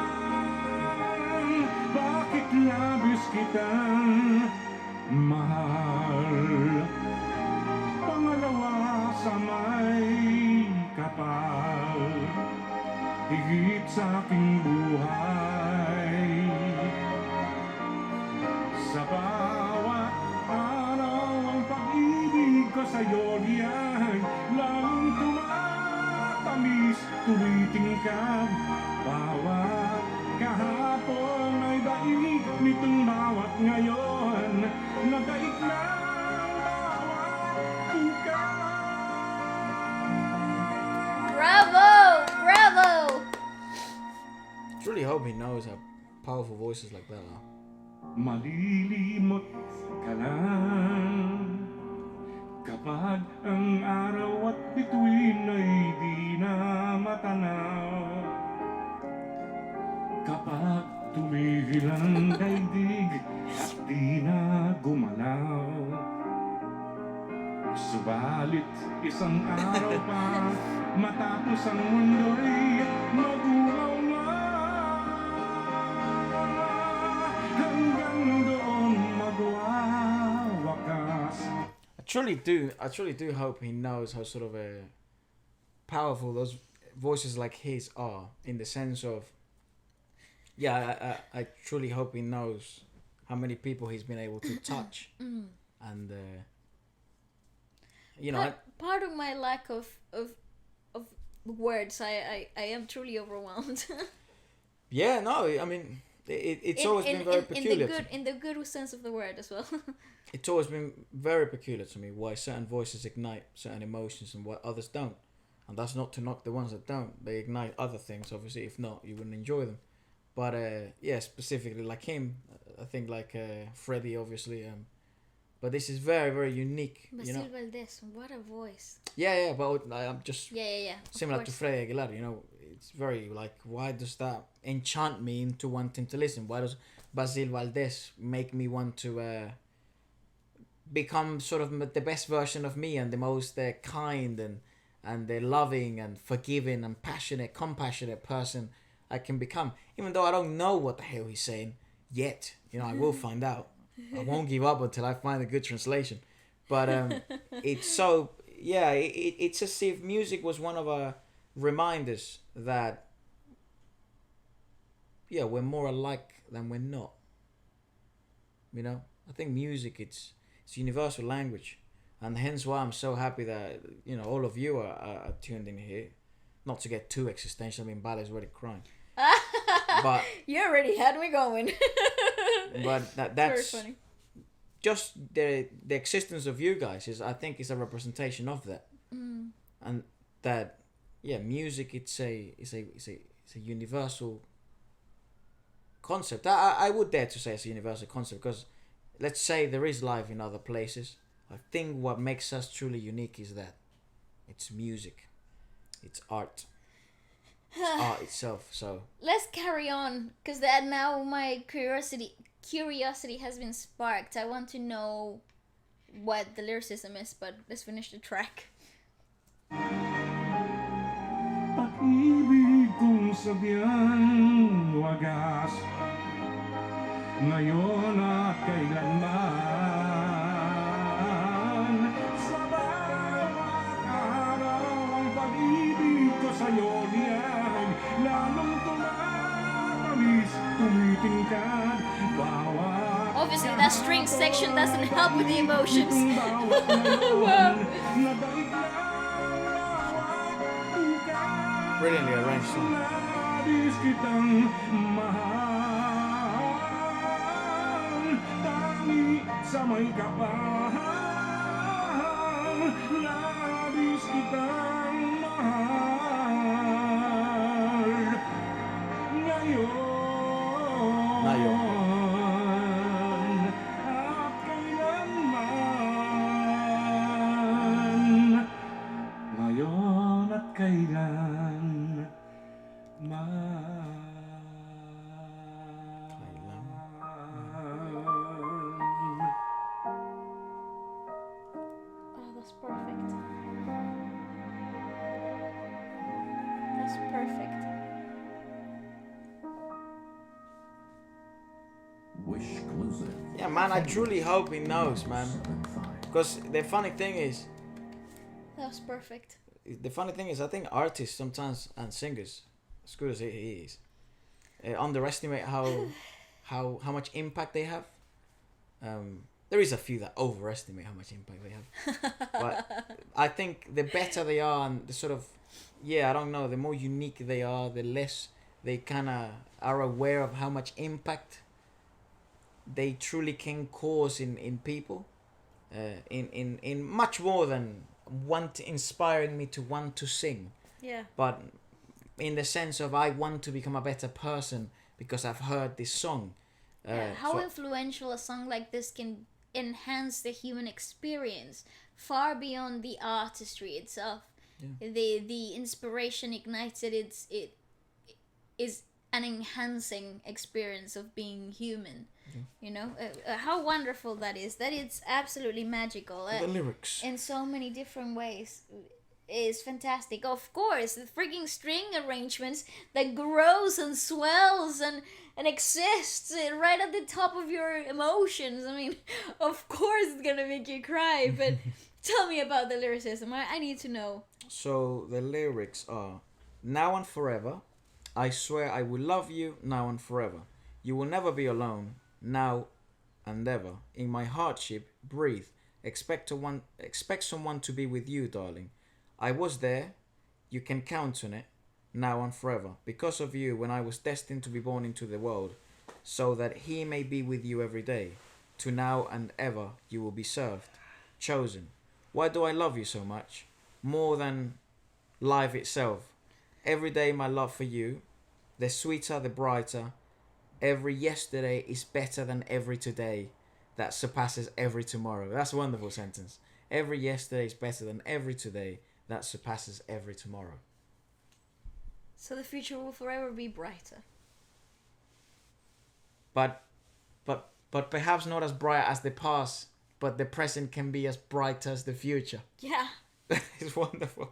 S7: bakit labis kitang mahal? Pangalawa sa may kapal, higit sa aking buhay. Sa bawat araw ang pag-ibig ko sa'yo diyan lang tumatamis, tumitingkad. Bawat kahapon ay daig nitong bawat ngayon, nadaig ng bawat bukas.
S2: Bravo! Bravo!
S1: I really hope he knows how powerful voices like that are.
S7: Malilimot ka lang kapag ang araw at bituin ay di na matanaw. Kapag tumigil ang daigdig at di na gumalaw. Subalit isang araw pa matapos ang mundo'y magunaw na. Hanggang doon magwawakas.
S1: I truly do hope he knows how sort of powerful those voices like his are, in the sense of, I truly hope he knows how many people he's been able to touch. And
S2: part of my lack of words, I am truly overwhelmed.
S1: yeah, no, I mean, it's always been very peculiar.
S2: In the good sense of the word as well.
S1: It's always been very peculiar to me why certain voices ignite certain emotions and why others don't. And that's not to knock the ones that don't. They ignite other things, obviously. If not, you wouldn't enjoy them. But specifically like him, I think like Freddie, obviously. But this is very, very unique.
S2: Basil Valdez, what a voice.
S1: Yeah, but I'm just
S2: Yeah.
S1: similar to Freddie Aguilar, it's very like, why does that enchant me into wanting to listen? Why does Basil Valdez make me want to become sort of the best version of me and the most kind and the loving and forgiving and compassionate person I can become? Even though I don't know what the hell he's saying yet, I will find out. I won't give up until I find a good translation. But it's so, it's as if music was one of our reminders that, we're more alike than we're not. I think music, it's universal language. And hence why I'm so happy that, all of you are tuned in here. Not to get too existential, Bala's already crying. But
S2: you already had me going.
S1: But that's
S2: very funny.
S1: Just the existence of you guys I think is a representation of that. And that music, it's a universal concept. I would dare to say it's a universal concept, because let's say there is life in other places. I think what makes us truly unique is that it's music, it's art. It's art itself. So
S2: let's carry on, because now my curiosity has been sparked. I want to know what the lyricism is, but let's finish the track.
S7: Pag-ibig kong sabihan wagas ngayon at kailanman. Sa bawat araw ang pag-ibig ko sa'yo niya'y lalong tumatamis, tumitingkad bawat
S2: Obviously, that string section doesn't help with the emotions.
S7: wow.
S1: Brilliantly arranged song.
S7: Labis kitang mahal, tangi sa may kapal. Labis kitang mahal ngayon at kailanman. Ngayon at kailanman.
S2: Oh, that's perfect. That's perfect.
S5: Wish exclusive.
S1: Yeah, man, I truly hope he knows, man.
S5: 75.
S1: Because the funny thing is,
S2: That was perfect.
S1: I think artists sometimes and singers, as good as he is, underestimate how much impact they have. There is a few that overestimate how much impact they have, but I think the better they are and the sort of, I don't know, the more unique they are, the less they kind of are aware of how much impact they truly can cause in people, in much more than inspiring me to want to sing,
S2: Yeah.
S1: but in the sense of I want to become a better person because I've heard this song.
S2: How
S1: So-
S2: influential a song like this can enhance the human experience far beyond the artistry itself. The inspiration ignites it. It is an enhancing experience of being human. You know, how wonderful that is. That it's absolutely magical.
S1: the lyrics.
S2: In so many different ways is fantastic. Of course, the freaking string arrangements that grows and swells and exists right at the top of your emotions. I mean, of course it's gonna make you cry, but tell me about the lyricism. I need to know.
S1: So the lyrics are, now and forever, I swear I will love you now and forever. You will never be alone, now and ever. In my hardship, breathe. Expect someone to be with you, darling. I was there, you can count on it, now and forever. Because of you, when I was destined to be born into the world, so that he may be with you every day. To now and ever you will be served, chosen. Why do I love you so much? More than life itself. Every day my love for you, the sweeter, the brighter. Every yesterday is better than every today that surpasses every tomorrow. That's a wonderful sentence. Every yesterday is better than every today that surpasses every tomorrow.
S2: So the future will forever be brighter.
S1: But perhaps not as bright as the past, but the present can be as bright as the future.
S2: Yeah.
S1: It's wonderful.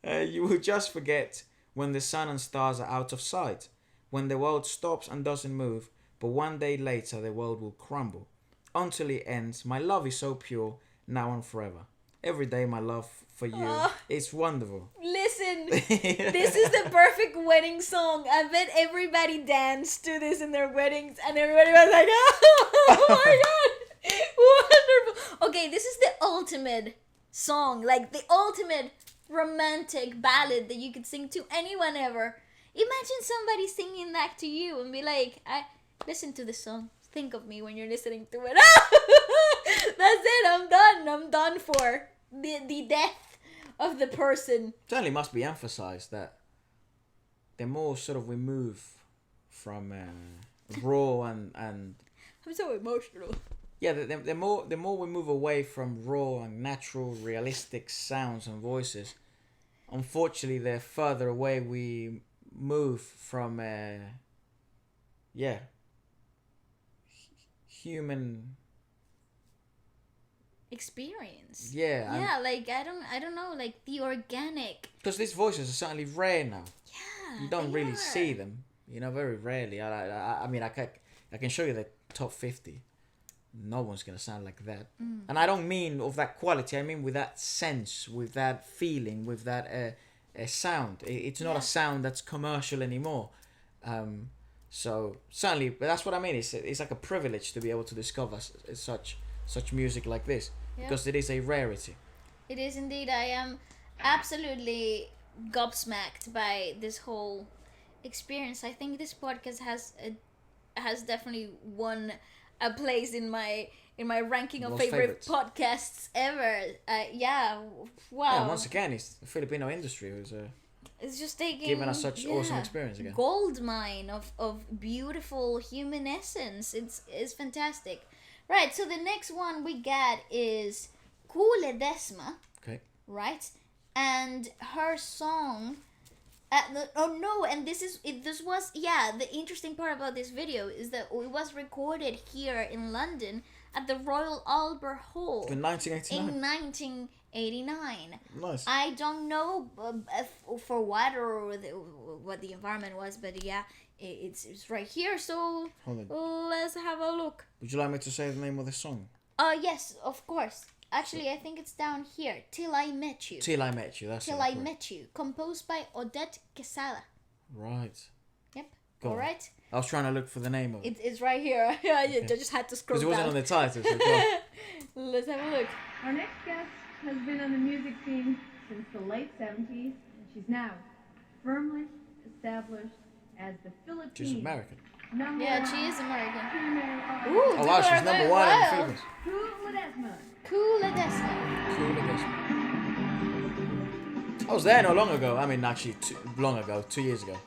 S1: You will just forget when the sun and stars are out of sight, when the world stops and doesn't move, but one day later the world will crumble. Until it ends, my love is so pure, now and forever. Every day my love for you, it's wonderful.
S2: Listen, this is the perfect wedding song. I bet everybody danced to this in their weddings and everybody was like, oh my god, wonderful. Okay, this is the ultimate song, like the ultimate romantic ballad that you could sing to anyone ever. Imagine somebody singing that to you and be like, listen to this song. Think of me when you're listening to it. That's it, I'm done for. The death of the person.
S1: Certainly must be emphasized that the more sort of we move from raw and
S2: I'm so emotional.
S1: yeah, the more we move away from raw and natural, realistic sounds and voices, unfortunately, the further away we move from human
S2: experience.
S1: Yeah,
S2: Yeah, like I don't know, like the organic.
S1: because these voices are certainly rare now.
S2: Yeah.
S1: You don't
S2: they
S1: really
S2: are.
S1: see them. Very rarely. I mean, I can show you the top 50. No one's gonna sound like that. And I don't mean of that quality. I mean with that sense, with that feeling, with that sound. It's not a sound that's commercial anymore. So certainly, but that's what I mean. It's like a privilege to be able to discover such music like this, because it is a rarity.
S2: It is indeed. I am absolutely gobsmacked by this whole experience. I think this podcast has definitely won a place in my ranking of
S1: Most
S2: favorite
S1: favorites.
S2: podcasts ever. Yeah, wow.
S1: Yeah, once again, it's the Filipino industry who's
S2: It's just taking
S1: giving us such awesome experience again.
S2: Gold mine of beautiful human essence. It's fantastic. Right, so the next one we got is Kuh Ledesma,
S1: Okay.
S2: right? And her song the interesting part about this video is that it was recorded here in London at the Royal Albert Hall
S1: In 1989.
S2: in 1989.
S1: Nice.
S2: I don't know for what or what the environment was, but yeah, it's right here. So
S1: Hold on.
S2: let's have a look.
S1: Would you like me to say the name of the song?
S2: Yes, of course. Actually, I think it's down here. Till I Met You.
S1: Till I Met You. That's
S2: Till
S1: it,
S2: I
S1: correct.
S2: Met You, composed by Odette Quesada.
S1: Right.
S2: Yep.
S1: Go
S2: All
S1: on.
S2: right.
S1: I was trying to look for the name of it.
S2: It's right here. Yeah, I just had to scroll
S1: Because it wasn't
S2: down.
S1: on the title. So go on.
S2: Let's have a look.
S8: Our next guest has been on the music scene since the late 70s, and she's now firmly established as the Philippines.
S1: She's American.
S8: Number
S2: Yeah,
S8: one
S2: she is American.
S8: female artist.
S2: Ooh,
S1: Oh wow, she's number one in the Philippines.
S8: Kuh Ledesma.
S2: Kuh Ledesma.
S1: Cool, I guess. I was there not long ago. I mean, actually, long ago, 2 years ago.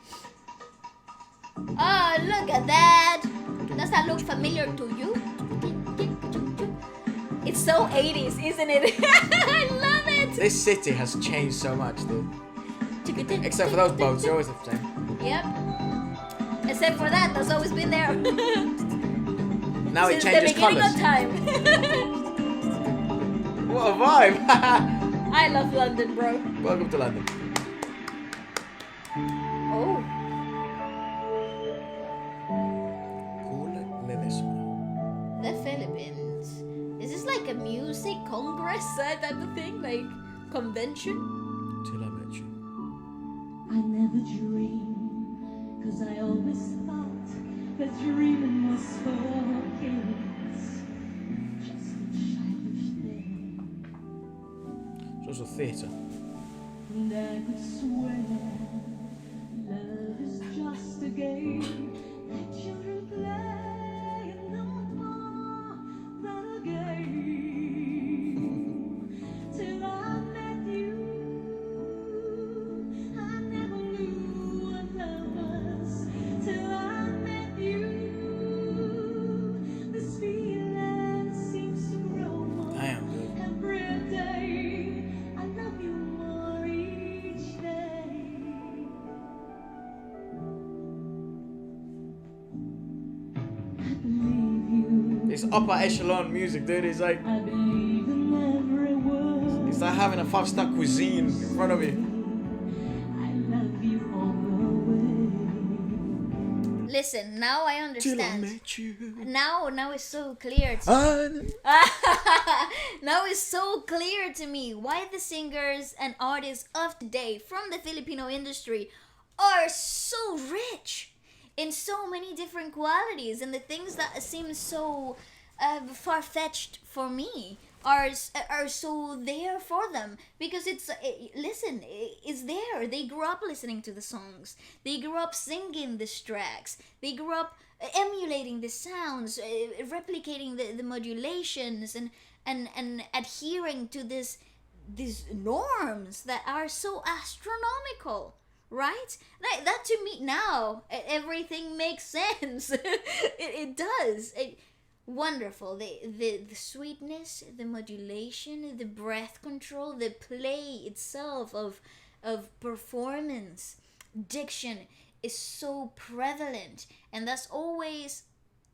S2: Oh, look at that. Does that look familiar to you? It's so 80s, isn't it? I love it.
S1: This city has changed so much, dude. Except for those boats, they're always the same.
S2: Yep. Except for that's always been there.
S1: Now it
S2: Since the
S1: changes
S2: beginning
S1: colours.
S2: of time.
S1: What a vibe!
S2: I love London, bro.
S1: Welcome to London.
S2: Oh.
S1: Kuh Ledesma.
S2: The Philippines. Is this like a music congress type of thing? Like convention?
S1: Till I Met You.
S7: I never dreamed, 'cause I always thought that dreaming was for kids. Just a childish thing.
S1: It's also theatre.
S7: And I could swear love is just a game that children play, and no more than a game. Till I met you, I never knew what love was. Till I met you, this feeling seems to grow more.
S1: Damn, dude.
S7: Every day, I love you more each day. I believe you.
S1: It's upper echelon music, dude. It's like
S7: I believe in every word.
S1: it's like having a 5-star cuisine in front of you.
S7: I love you all the way.
S2: Listen, now I
S1: Till I
S2: understand.
S1: met you.
S2: Now it's so clear to now it's so clear to me why the singers and artists of today from the Filipino industry are so rich in so many different qualities, and the things that seem so far-fetched for me are so there for them, because it's there. They grew up listening to the songs, they grew up singing these tracks, they grew up emulating the sounds, replicating the modulations, and adhering to these norms that are so astronomical, right? Like that, to me now everything makes sense. it does. Wonderful. The sweetness, the modulation, the breath control, the play itself of performance, diction is so prevalent, and that's always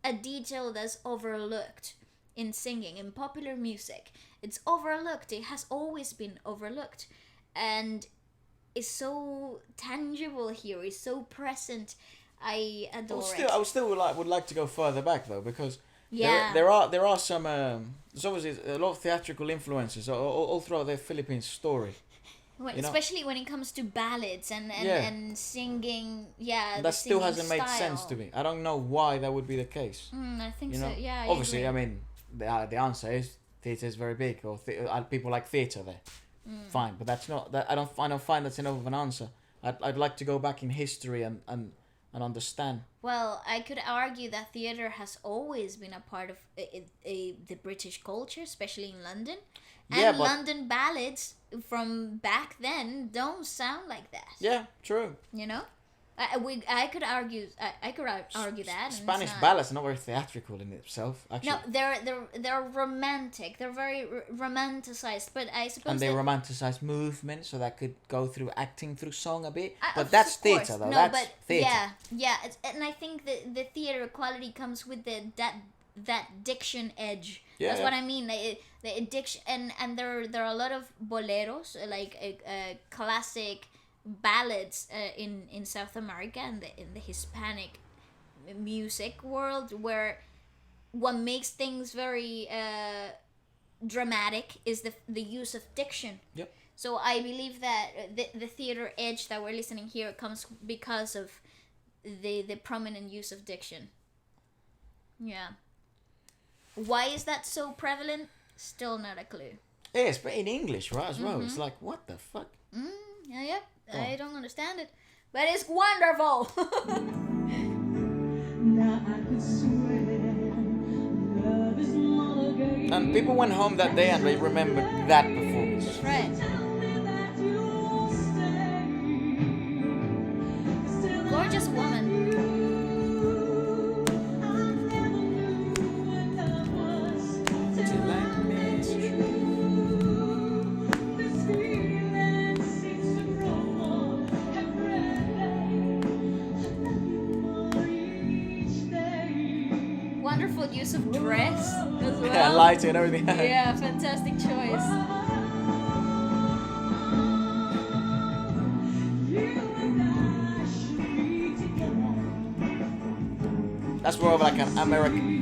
S2: a detail that's overlooked in singing, in popular music. It's overlooked. It has always been overlooked. And it's so tangible here. It's so present. I adore it.
S1: I still would like to go further back though, because
S2: Yeah.
S1: there are some there's obviously a lot of theatrical influences all throughout the Philippines story.
S2: Especially when it comes to ballads and singing. Yeah,
S1: That still hasn't made sense to me. I don't know why that would be the case.
S2: I think
S1: You
S2: so.
S1: know?
S2: Yeah.
S1: Obviously,
S2: I agree.
S1: I mean, the answer is theatre is very big, or people like theatre there. Fine, but that's not that. I don't find that's enough of an answer. I'd like to go back in history and understand.
S2: Well, I could argue that theatre has always been a part of the British culture, especially in London. And
S1: Yeah, but-
S2: London ballads from back then don't sound like that.
S1: Yeah, true.
S2: You know, I could argue argue that. and it's
S1: Spanish
S2: not-
S1: ballads are not very theatrical in itself, actually.
S2: No, they're romantic. They're very romanticized. But I suppose
S1: And they
S2: that-
S1: romanticize movement, so that could go through acting through song a bit. But
S2: of
S1: that's
S2: course.
S1: theatre, though.
S2: No,
S1: That's
S2: but
S1: theatre.
S2: yeah, and I think the theater quality comes with that diction edge.
S1: Yeah,
S2: That's
S1: yeah.
S2: what I mean. The addiction, and there are a lot of boleros, like classic ballads in South America and in the Hispanic music world, where what makes things very dramatic is the use of diction.
S1: Yep.
S2: So I believe that the theater edge that we're listening here comes because of the prominent use of diction. Yeah. Why is that so prevalent? Still not a clue.
S1: Yes, but in English, right, as well.
S2: Mm-hmm.
S1: It's like, what the fuck?
S2: Yeah.
S1: Oh.
S2: I don't understand it. But it's wonderful.
S1: And people went home that day and they remembered that performance.
S2: Right. Gorgeous woman.
S1: Till I miss you.
S2: Wonderful use of dress as well.
S1: Yeah, lights and everything.
S2: Yeah, fantastic choice.
S1: That's more of like an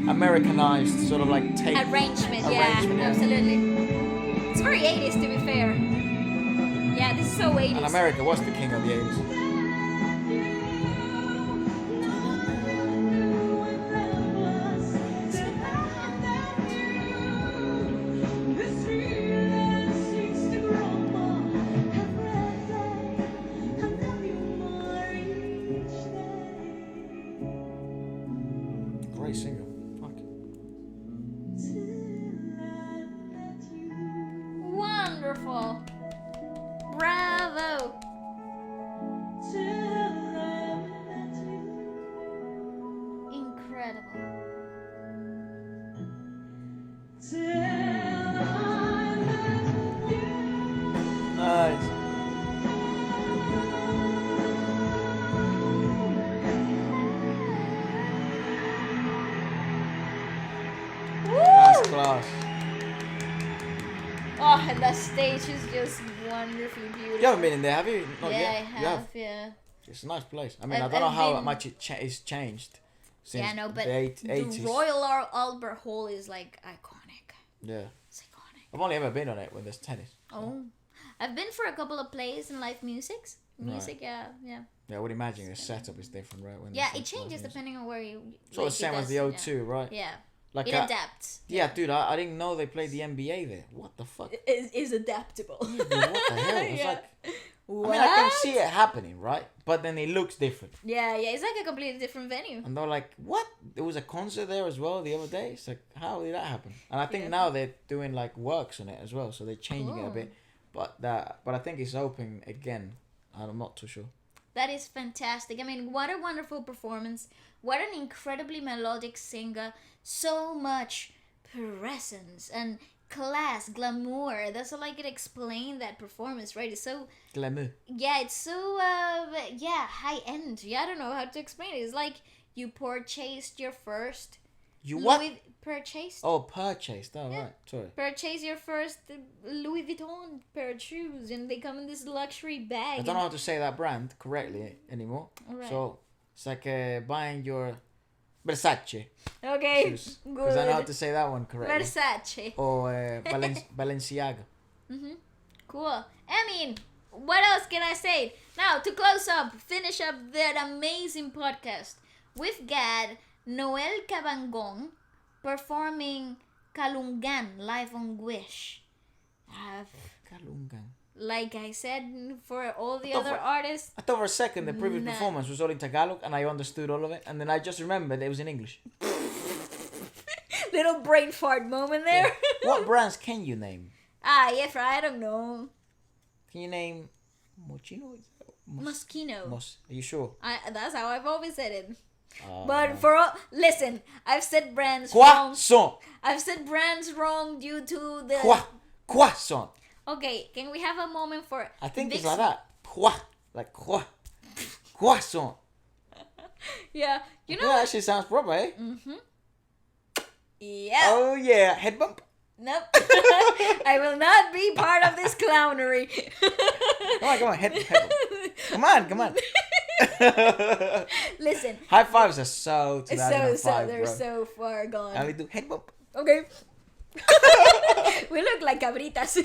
S1: Americanized sort of like tape.
S2: Arrangement,
S1: Arrangement, yeah.
S2: absolutely. It's very 80s, to be fair. Yeah, this is so 80s.
S1: And America was the king of the 80s. Great singer. Fuck.
S2: Wonderful. Bravo. Incredible.
S1: Nice. That's class.
S2: Oh, and that stage is just wonderfully beautiful.
S1: You haven't been in there, have you? Not
S2: yeah,
S1: yet.
S2: I
S1: You
S2: have, yeah.
S1: It's a nice place. I mean,
S2: I've-
S1: I don't know
S2: I've
S1: how
S2: been-
S1: much it's changed since
S2: Yeah, no, but
S1: the 80s.
S2: the Royal Albert Hall is like iconic.
S1: Yeah.
S2: It's iconic.
S1: I've only ever been on it when there's tennis.
S2: Oh, I've been for a couple of plays in live music. Yeah.
S1: Yeah, I would imagine the setup is different, right? When
S2: Yeah,
S1: there's
S2: it changes
S1: music.
S2: depending on where you.
S1: Sort of
S2: like,
S1: same
S2: it
S1: as the
S2: does,
S1: O2, right?
S2: Yeah.
S1: Like
S2: It adapts.
S1: Yeah, dude, I didn't know they played the NBA there. What the fuck?
S2: Is adaptable.
S1: Dude, what the hell? It's
S2: Yeah.
S1: like,
S2: What?
S1: I mean, I can see it happening, right? But then it looks different.
S2: Yeah, it's like a completely different venue.
S1: And they're like, what? There was a concert there as well the other day? It's like, how did that happen? And I think
S2: Yeah.
S1: now they're doing like works on it as well, so they're changing it a
S2: Cool.
S1: bit. But I think it's open again. I'm not too sure.
S2: That is fantastic. I mean, what a wonderful performance. What an incredibly melodic singer. So much presence and class, glamour. That's all I could explain that performance, right? It's so,
S1: Glamour.
S2: yeah, it's so, high end. Yeah, I don't know how to explain it. It's like you purchased your first
S1: You what?
S2: Purchased.
S1: Oh, purchased. Oh,
S2: Yeah.
S1: right. Sorry.
S2: Purchase your first Louis Vuitton pair of shoes, and they come in this luxury bag.
S1: I don't know how to say that brand correctly anymore.
S2: Right.
S1: So it's like buying your Versace
S2: Okay,
S1: shoes.
S2: good.
S1: Because I know how to say that one correctly.
S2: Versace.
S1: Or Balenciaga.
S2: Cool. I mean, what else can I say? Now, to finish up that amazing podcast, we've got Noel Cabangon performing Kanlungan live on Wish.
S1: Kanlungan.
S2: Like I said, for all the other artists,
S1: I thought for a second the previous
S2: Nah.
S1: performance was all in Tagalog and I understood all of it. And then I just remembered it was in English.
S2: little brain fart moment there.
S1: What brands can you name?
S2: Yeah, I don't know.
S1: Can you name Moschino?
S2: Moschino.
S1: Are you sure?
S2: That's how I've always said it.
S1: Oh,
S2: But for all, listen, I've said brands wrong.
S1: Croissant.
S2: I've said brands wrong due to the.
S1: Croissant.
S2: Okay, can we have a moment for?
S1: I think it's
S2: Vicks-
S1: like that. Croissant.
S2: Yeah, you know.
S1: That actually sounds proper, eh?
S2: Yeah.
S1: Oh yeah, head bump.
S2: Nope. I will not be part of this clownery.
S1: Come on, head bump. Come on.
S2: Listen.
S1: High fives are so 2005,
S2: They're
S1: bro.
S2: so far gone.
S1: I only do head bump.
S2: Okay. We look like cabritas.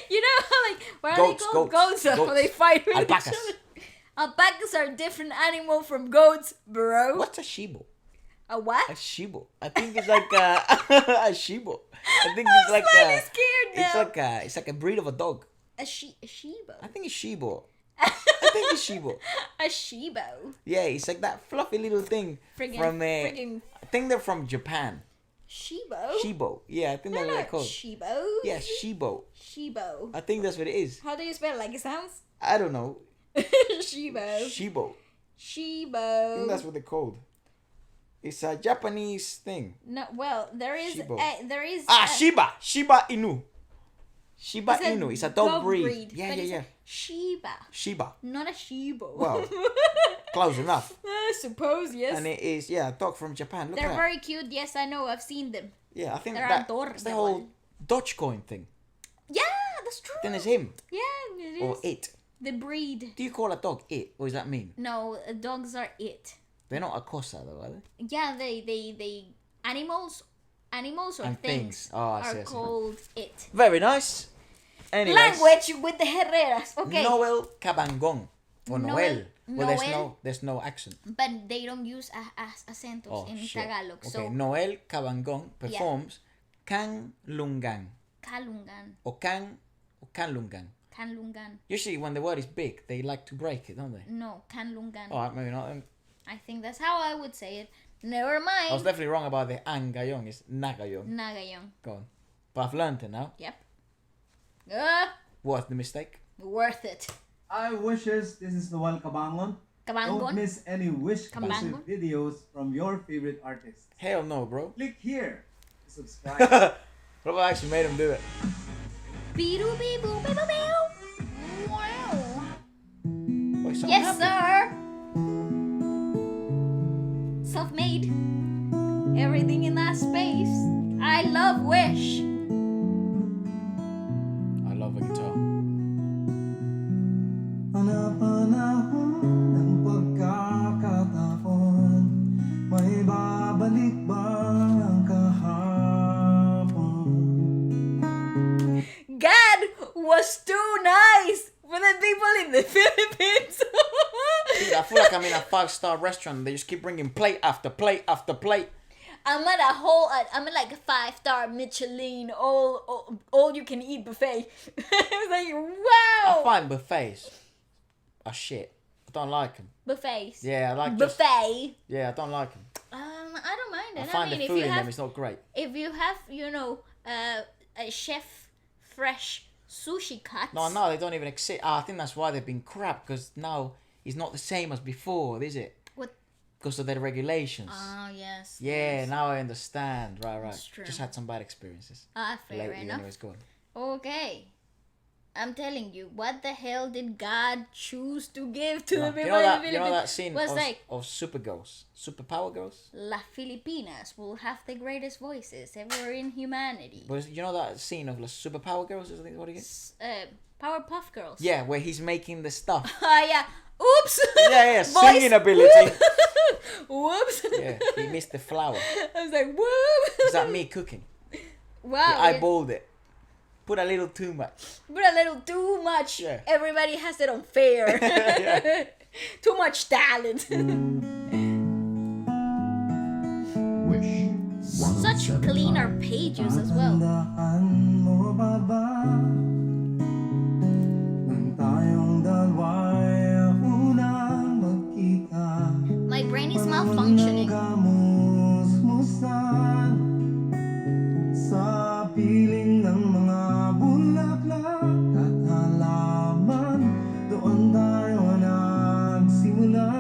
S2: You know how, like, what are
S1: Goats,
S2: they called?
S1: goats.
S2: How they fight with
S1: Alpacas.
S2: each other. Alpacas are a different animal from goats, bro.
S1: What's a shibo?
S2: A what?
S1: A shibo. I think it's like a shibo. I think it's like
S2: slightly scared now.
S1: it's like a breed of a dog.
S2: A shibo.
S1: I think it's shibo. I think it's shibo.
S2: A shibo.
S1: Yeah, it's like that fluffy little thing from
S2: friggin'
S1: I think they're from Japan.
S2: shibo.
S1: Shibo. Yeah, I think that's what they're called.
S2: Shibo.
S1: Yeah, shibo.
S2: Shibo.
S1: I think that's what it is.
S2: How do you spell it? Like it sounds?
S1: I don't know.
S2: Shibo.
S1: Shibo. I
S2: Shibo.
S1: think that's what they're called. It's a Japanese thing.
S2: No, well, there is
S1: Shibo.
S2: Shiba
S1: Inu. Shiba Inu. It's a dog breed.
S2: but
S1: Yeah.
S2: it's Shiba,
S1: Shiba.
S2: not a Shibo.
S1: Well, close enough.
S2: I suppose, yes.
S1: And it is, a dog from Japan. Look
S2: They're
S1: at that.
S2: very cute. Yes, I know. I've seen them.
S1: Yeah, I think
S2: they're
S1: that's
S2: adorable.
S1: the whole Dogecoin thing.
S2: Yeah, that's true.
S1: Then it's him
S2: Yeah, it is.
S1: or it.
S2: The breed.
S1: Do you call a dog it? What does that mean?
S2: No, dogs are it.
S1: They're not a cosa though, are they?
S2: Yeah, they animals or
S1: And
S2: things
S1: Oh, I
S2: are
S1: see.
S2: called it.
S1: Very nice. Anyways,
S2: Language with the Herreras. Okay.
S1: Noel Cabangon. Or Noel. Well,
S2: Noel.
S1: there's no accent.
S2: But they don't use acentos
S1: Oh,
S2: in
S1: shit.
S2: Tagalog.
S1: Okay,
S2: So
S1: Noel Cabangon performs Kanlungan.
S2: Kalungan,
S1: Or Kanlungan.
S2: Kanlungan.
S1: Usually when the word is big, they like to break it, don't they?
S2: No, Kanlungan.
S1: Alright, maybe not then.
S2: I think that's how I would say it. Never
S1: I was
S2: mind.
S1: definitely wrong about the Ngayon. It's Ngayon.
S2: Nagayon.
S1: Go on. But I've learned it now.
S2: Yep.
S1: Worth the mistake.
S2: Worth it.
S9: I wishes, this is Noel Cabangon. Don't
S2: Cabangon.
S9: miss any wish exclusive
S2: Cabangon.
S9: videos from your favorite artists.
S1: Hell no, bro.
S9: Click here to subscribe.
S1: What if I actually made him do it?
S2: Wow.
S1: Wait, something
S2: Yes,
S1: happened.
S2: sir. Self-made. Everything in that space. I love Wish.
S1: I love a guitar.
S9: Panahon ng pagkakataon, may babalik ba ang kahapon?
S2: God was too nice for the people in the Philippines.
S1: Dude, I feel like I'm in a 5-star restaurant. They just keep bringing plate after plate after plate.
S2: I'm at like a 5-star Michelin, all you can eat buffet. It's like,
S1: I
S2: wow.
S1: find buffets are shit. I don't like them.
S2: Buffets.
S1: Yeah, I like just...
S2: Buffet.
S1: Yeah, I don't like them.
S2: I don't mind it.
S1: I find
S2: mean,
S1: the
S2: if
S1: food
S2: you
S1: in
S2: have,
S1: them is not great.
S2: if you have, a chef fresh sushi cuts.
S1: No, they don't even exist. I think that's why they've been crap, because now it's not the same as before, is it?
S2: What?
S1: Because of their regulations.
S2: Oh, yes.
S1: Yeah,
S2: yes.
S1: now I understand. Right.
S2: That's true.
S1: Just had some bad experiences.
S2: Fair
S1: Lately,
S2: enough.
S1: anyways, go on.
S2: Okay. I'm telling you, what the hell did God choose to give to the people
S1: You know
S2: in
S1: that,
S2: the
S1: you know
S2: Philippines?
S1: that scene
S2: Was
S1: of,
S2: like,
S1: of Supergirls, Superpower Girls?
S2: La Filipinas will have the greatest voices ever in humanity.
S1: But you know that scene of the Superpower Girls? Is that what it is?
S2: Powerpuff Girls.
S1: Yeah, where he's making the stuff.
S2: Yeah. Oops.
S1: Yeah,
S2: Voice.
S1: singing ability.
S2: Whoops.
S1: Yeah, he missed the flower.
S2: I was like, whoop.
S1: Is that me cooking?
S2: Wow.
S1: I eyeballed it. Put a little too much.
S2: But a little too much.
S1: Yeah.
S2: Everybody has it unfair.
S1: Yeah.
S2: Too much talent.
S5: Wish
S2: Such
S5: 107.9.
S2: cleaner pages as well.
S9: Tatandaan mo ba ba nang tayong dalawa'y unang magkita?
S2: My brain is malfunctioning.
S9: Kamusmusan sa piling ng mga bulaklak at halaman, doon tayo nagsimula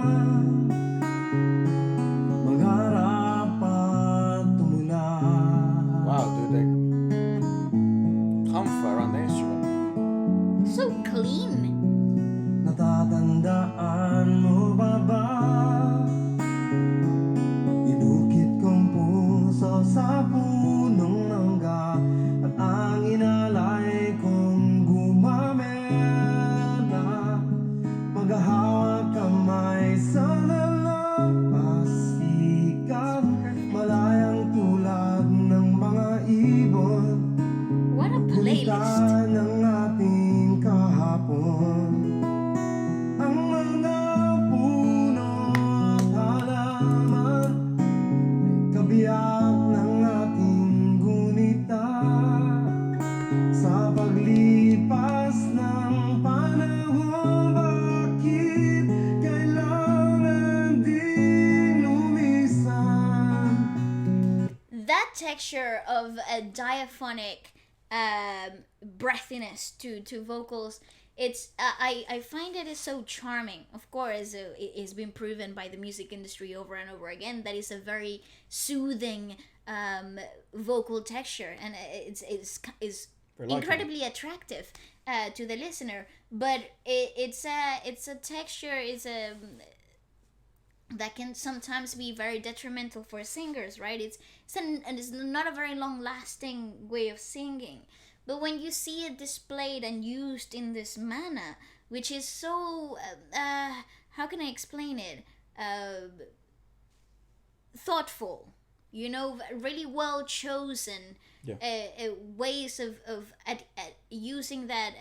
S9: magharap at tumula.
S1: Wow, dude, they comfort around the instrument.
S2: So clean.
S9: Natatandaan mo ba ba? Inukit kong puso sa punong mangga at ang inalay kong gumamit na maghahawak kamay sa dalampasikan, malayang tulad ng mga ibon.
S2: What a playlist.
S9: Ng ating kahapon, ang mga puno at halaman ay kabiyak ng ating gunita. Sa paglipas ng panahon, bakit kailangan ding lumisan?
S2: That texture of a diaphonic breathiness to vocals, it's I find it is so charming. Of course, it has been proven by the music industry over and over again that it's a very soothing vocal texture, and it's
S1: Very likable.
S2: incredibly attractive to the listener. But it's a texture that can sometimes be very detrimental for singers, right? It's not a very long-lasting way of singing. But when you see it displayed and used in this manner, which is so, how can I explain it? Thoughtful, really well chosen ways of using that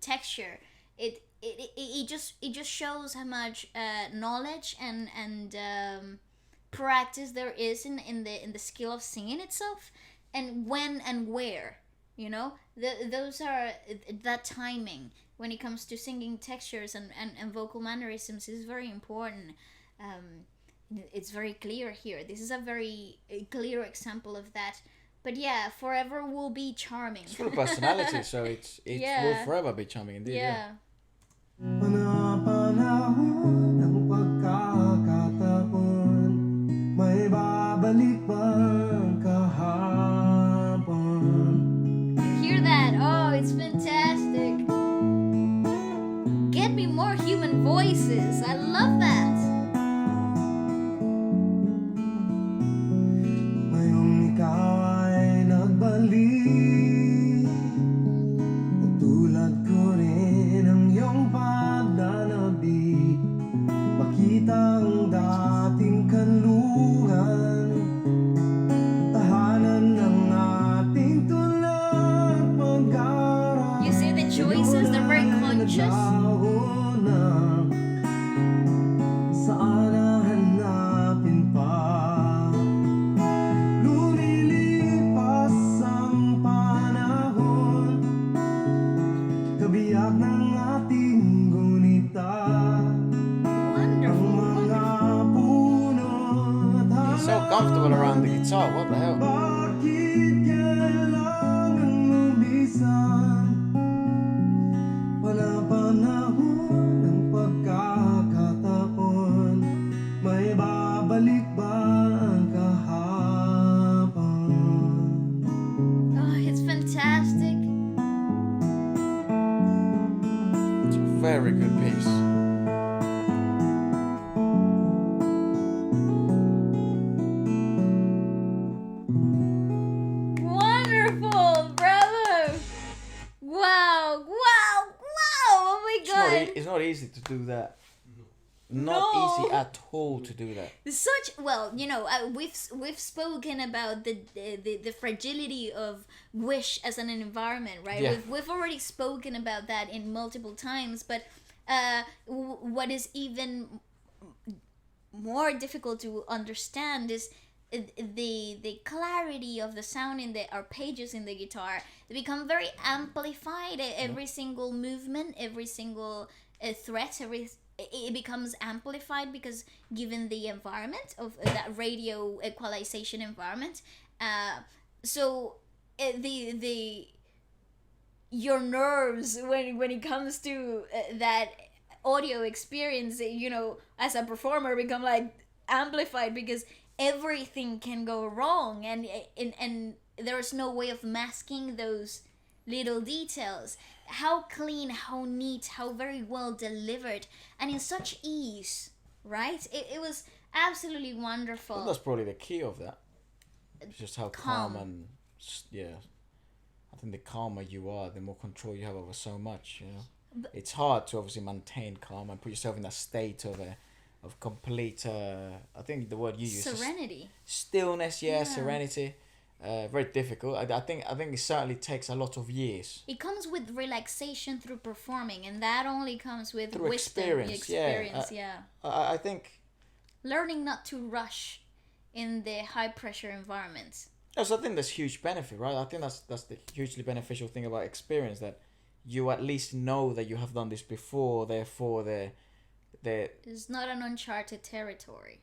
S2: texture. It just shows how much knowledge and practice there is in the skill of singing itself, and when and where, those are that timing when it comes to singing textures and vocal mannerisms is very important. It's very clear here. This is a very clear example of that. But yeah, forever will be charming.
S1: It's full of personality, so it will forever be charming indeed. Yeah.
S9: Panapanahon ng pagkakataon, may babalik bang kahapon?
S2: Hear that? Oh, it's fantastic. Get me more human voices. I love that.
S9: Ngayong ikaw ay nagbalik, tulad ko rin ang iyong paglalabik, makita ang dating kanlungan, tahanan ng ating tulang pag-aaral.
S2: You see the choices? They're very conscious.
S9: Saan hahanapin pa? Lumilipas ang panahon, kabiyak ng ating gunita. Ang mga puno at
S1: He's so comfortable around the guitar. What the hell?
S9: bakit kailangan lumisan? Panapanahon ng pagkakataon, may babalik ba ang kahapon?
S2: Oh, it's fantastic.
S1: Very good piece.
S2: Wonderful, bravo! Wow, wow, wow! Oh my god!
S1: It's not easy to do that. Not
S2: No.
S1: easy at all to do that.
S2: Such we've spoken about the fragility of Wish as an environment, right?
S1: Yeah.
S2: We've already spoken about that in multiple times, but what is even more difficult to understand is the clarity of the sound in the arpeggios in the guitar. They become very amplified. Every single movement, every single threat, it becomes amplified because given the environment of that radio equalization environment. So the your nerves when it comes to that audio experience, as a performer, become like amplified because everything can go wrong, and there's no way of masking those little details. How clean, how neat, how very well delivered, and in such ease, right? It was absolutely wonderful.
S1: Well, that's probably the key of that. It's just how calm and I think the calmer you are, the more control you have over so much. It's hard to obviously maintain calm and put yourself in that state of complete. I think the word you use
S2: serenity,
S1: stillness. Serenity. Very difficult. I think it certainly takes a lot of years.
S2: It comes with relaxation through performing, and that only comes with
S1: through
S2: wisdom,
S1: experience. I think
S2: learning not to rush in the high pressure environments.
S1: Yes, I think there's huge benefit, right? I think that's the hugely beneficial thing about experience, that you at least know that you have done this before. Therefore,
S2: it's not an uncharted territory.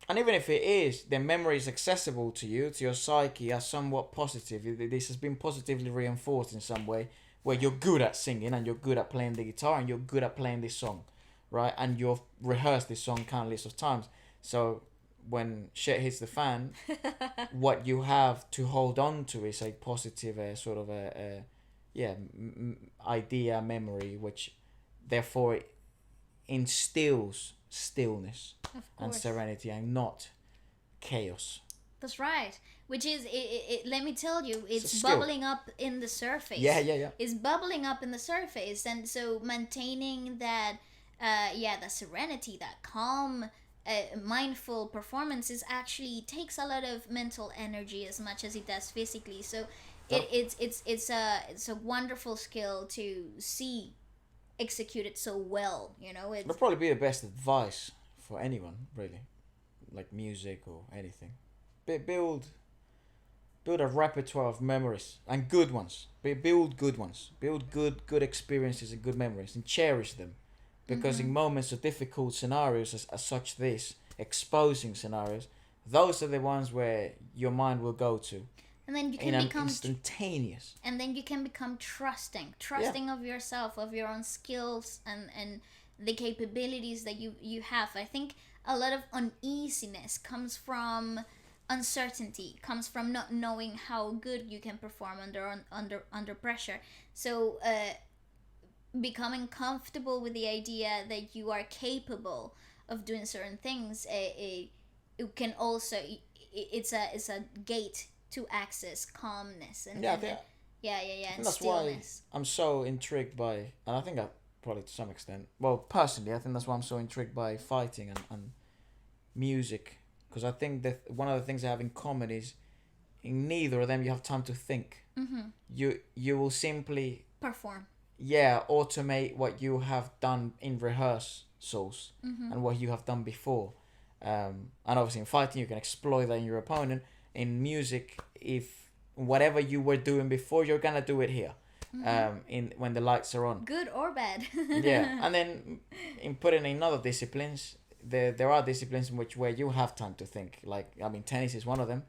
S1: And even if it is, the memory is accessible to you, to your psyche, as somewhat positive. This has been positively reinforced in some way, where you're good at singing and you're good at playing the guitar and you're good at playing this song, right? And you've rehearsed this song countless of times. So when shit hits the fan, what you have to hold on to is a positive idea, memory, which therefore instills stillness and serenity and not chaos.
S2: That's right. Which is, let me tell you, it's
S1: skill.
S2: bubbling up in the surface.
S1: Yeah.
S2: It's bubbling up in the surface, and so maintaining that, the serenity, that calm, mindful performances actually takes a lot of mental energy as much as it does physically. So it's a wonderful skill to see executed so well.
S1: It'll probably be the best advice for anyone, really, like music or anything. Build a repertoire of memories, and good ones. Build good ones. Build good experiences and good memories, and cherish them, because in moments of difficult scenarios as such, exposing scenarios, those are the ones where your mind will go to.
S2: And then you can become
S1: instantaneous.
S2: And then you can become trusting of yourself, of your own skills, and the capabilities that you have. I think a lot of uneasiness comes from uncertainty, comes from not knowing how good you can perform under pressure. So becoming comfortable with the idea that you are capable of doing certain things, it can also, it's a gate to access calmness and and
S1: that's
S2: stillness.
S1: why I'm so intrigued by, and I think probably to some extent, well, personally, I think that's why I'm so intrigued by fighting and music, because I think that one of the things they have in common is in neither of them you have time to think. You will simply
S2: perform.
S1: Automate what you have done in rehearsals and what you have done before, and obviously in fighting you can exploit that in your opponent. In music, if whatever you were doing before, you're gonna do it here, when the lights are on,
S2: good or bad.
S1: And then in other disciplines, there are disciplines in where you have time to think. Like, I mean, tennis is one of them.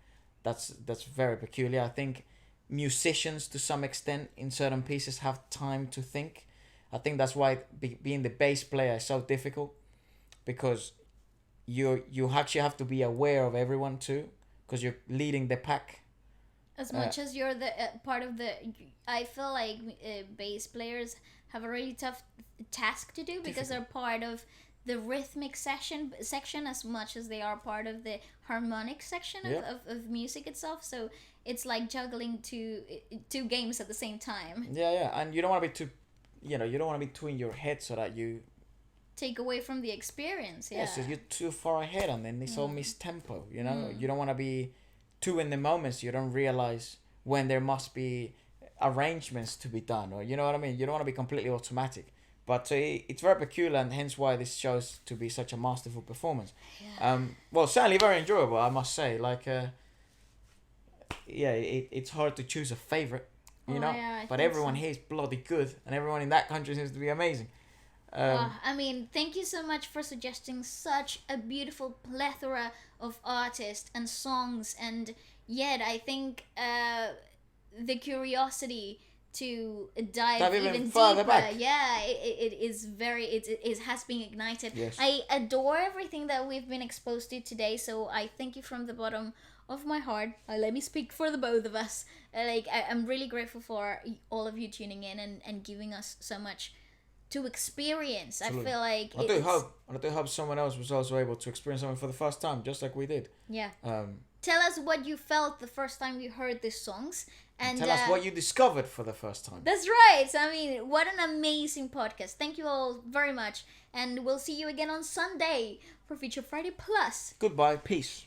S1: That's very peculiar. I think musicians, to some extent, in certain pieces, have time to think. I think that's why being the bass player is so difficult, because you actually have to be aware of everyone too, because you're leading the pack.
S2: As much as you're the part of the, I feel like bass players have a really tough task to do because they're part of the rhythmic section as much as they are part of the harmonic section of music itself. So it's like juggling two games at the same time.
S1: Yeah, and you don't want to be too, you don't want to be too in your head so that you
S2: take away from the experience. Yeah,
S1: so you're too far ahead and then it's all mistempo. You don't want to be too in the moments. You don't realize when there must be arrangements to be done, or you know what I mean. You don't want to be completely automatic. But it's very peculiar, and hence why this shows to be such a masterful performance.
S2: Yeah.
S1: Well, certainly very enjoyable, I must say. Like, it's hard to choose a favorite, but everyone here is bloody good, and everyone in that country seems to be amazing.
S2: I mean, thank you so much for suggesting such a beautiful plethora of artists and songs, and yet I think the curiosity to dive even
S1: further
S2: deeper
S1: back.
S2: it has been ignited.
S1: Yes.
S2: I adore everything that we've been exposed to today, so I thank you from the bottom of my heart. Let me speak for the both of us. I'm really grateful for all of you tuning in and giving us so much to experience.
S1: Absolutely.
S2: I feel like
S1: I do hope someone else was also able to experience something for the first time, just like we did.
S2: Yeah. Tell us what you felt the first time you heard these songs. And
S1: tell us what you discovered for the first time.
S2: That's right. I mean, what an amazing podcast. Thank you all very much. And we'll see you again on Sunday for Feature Friday Plus.
S1: Goodbye. Peace.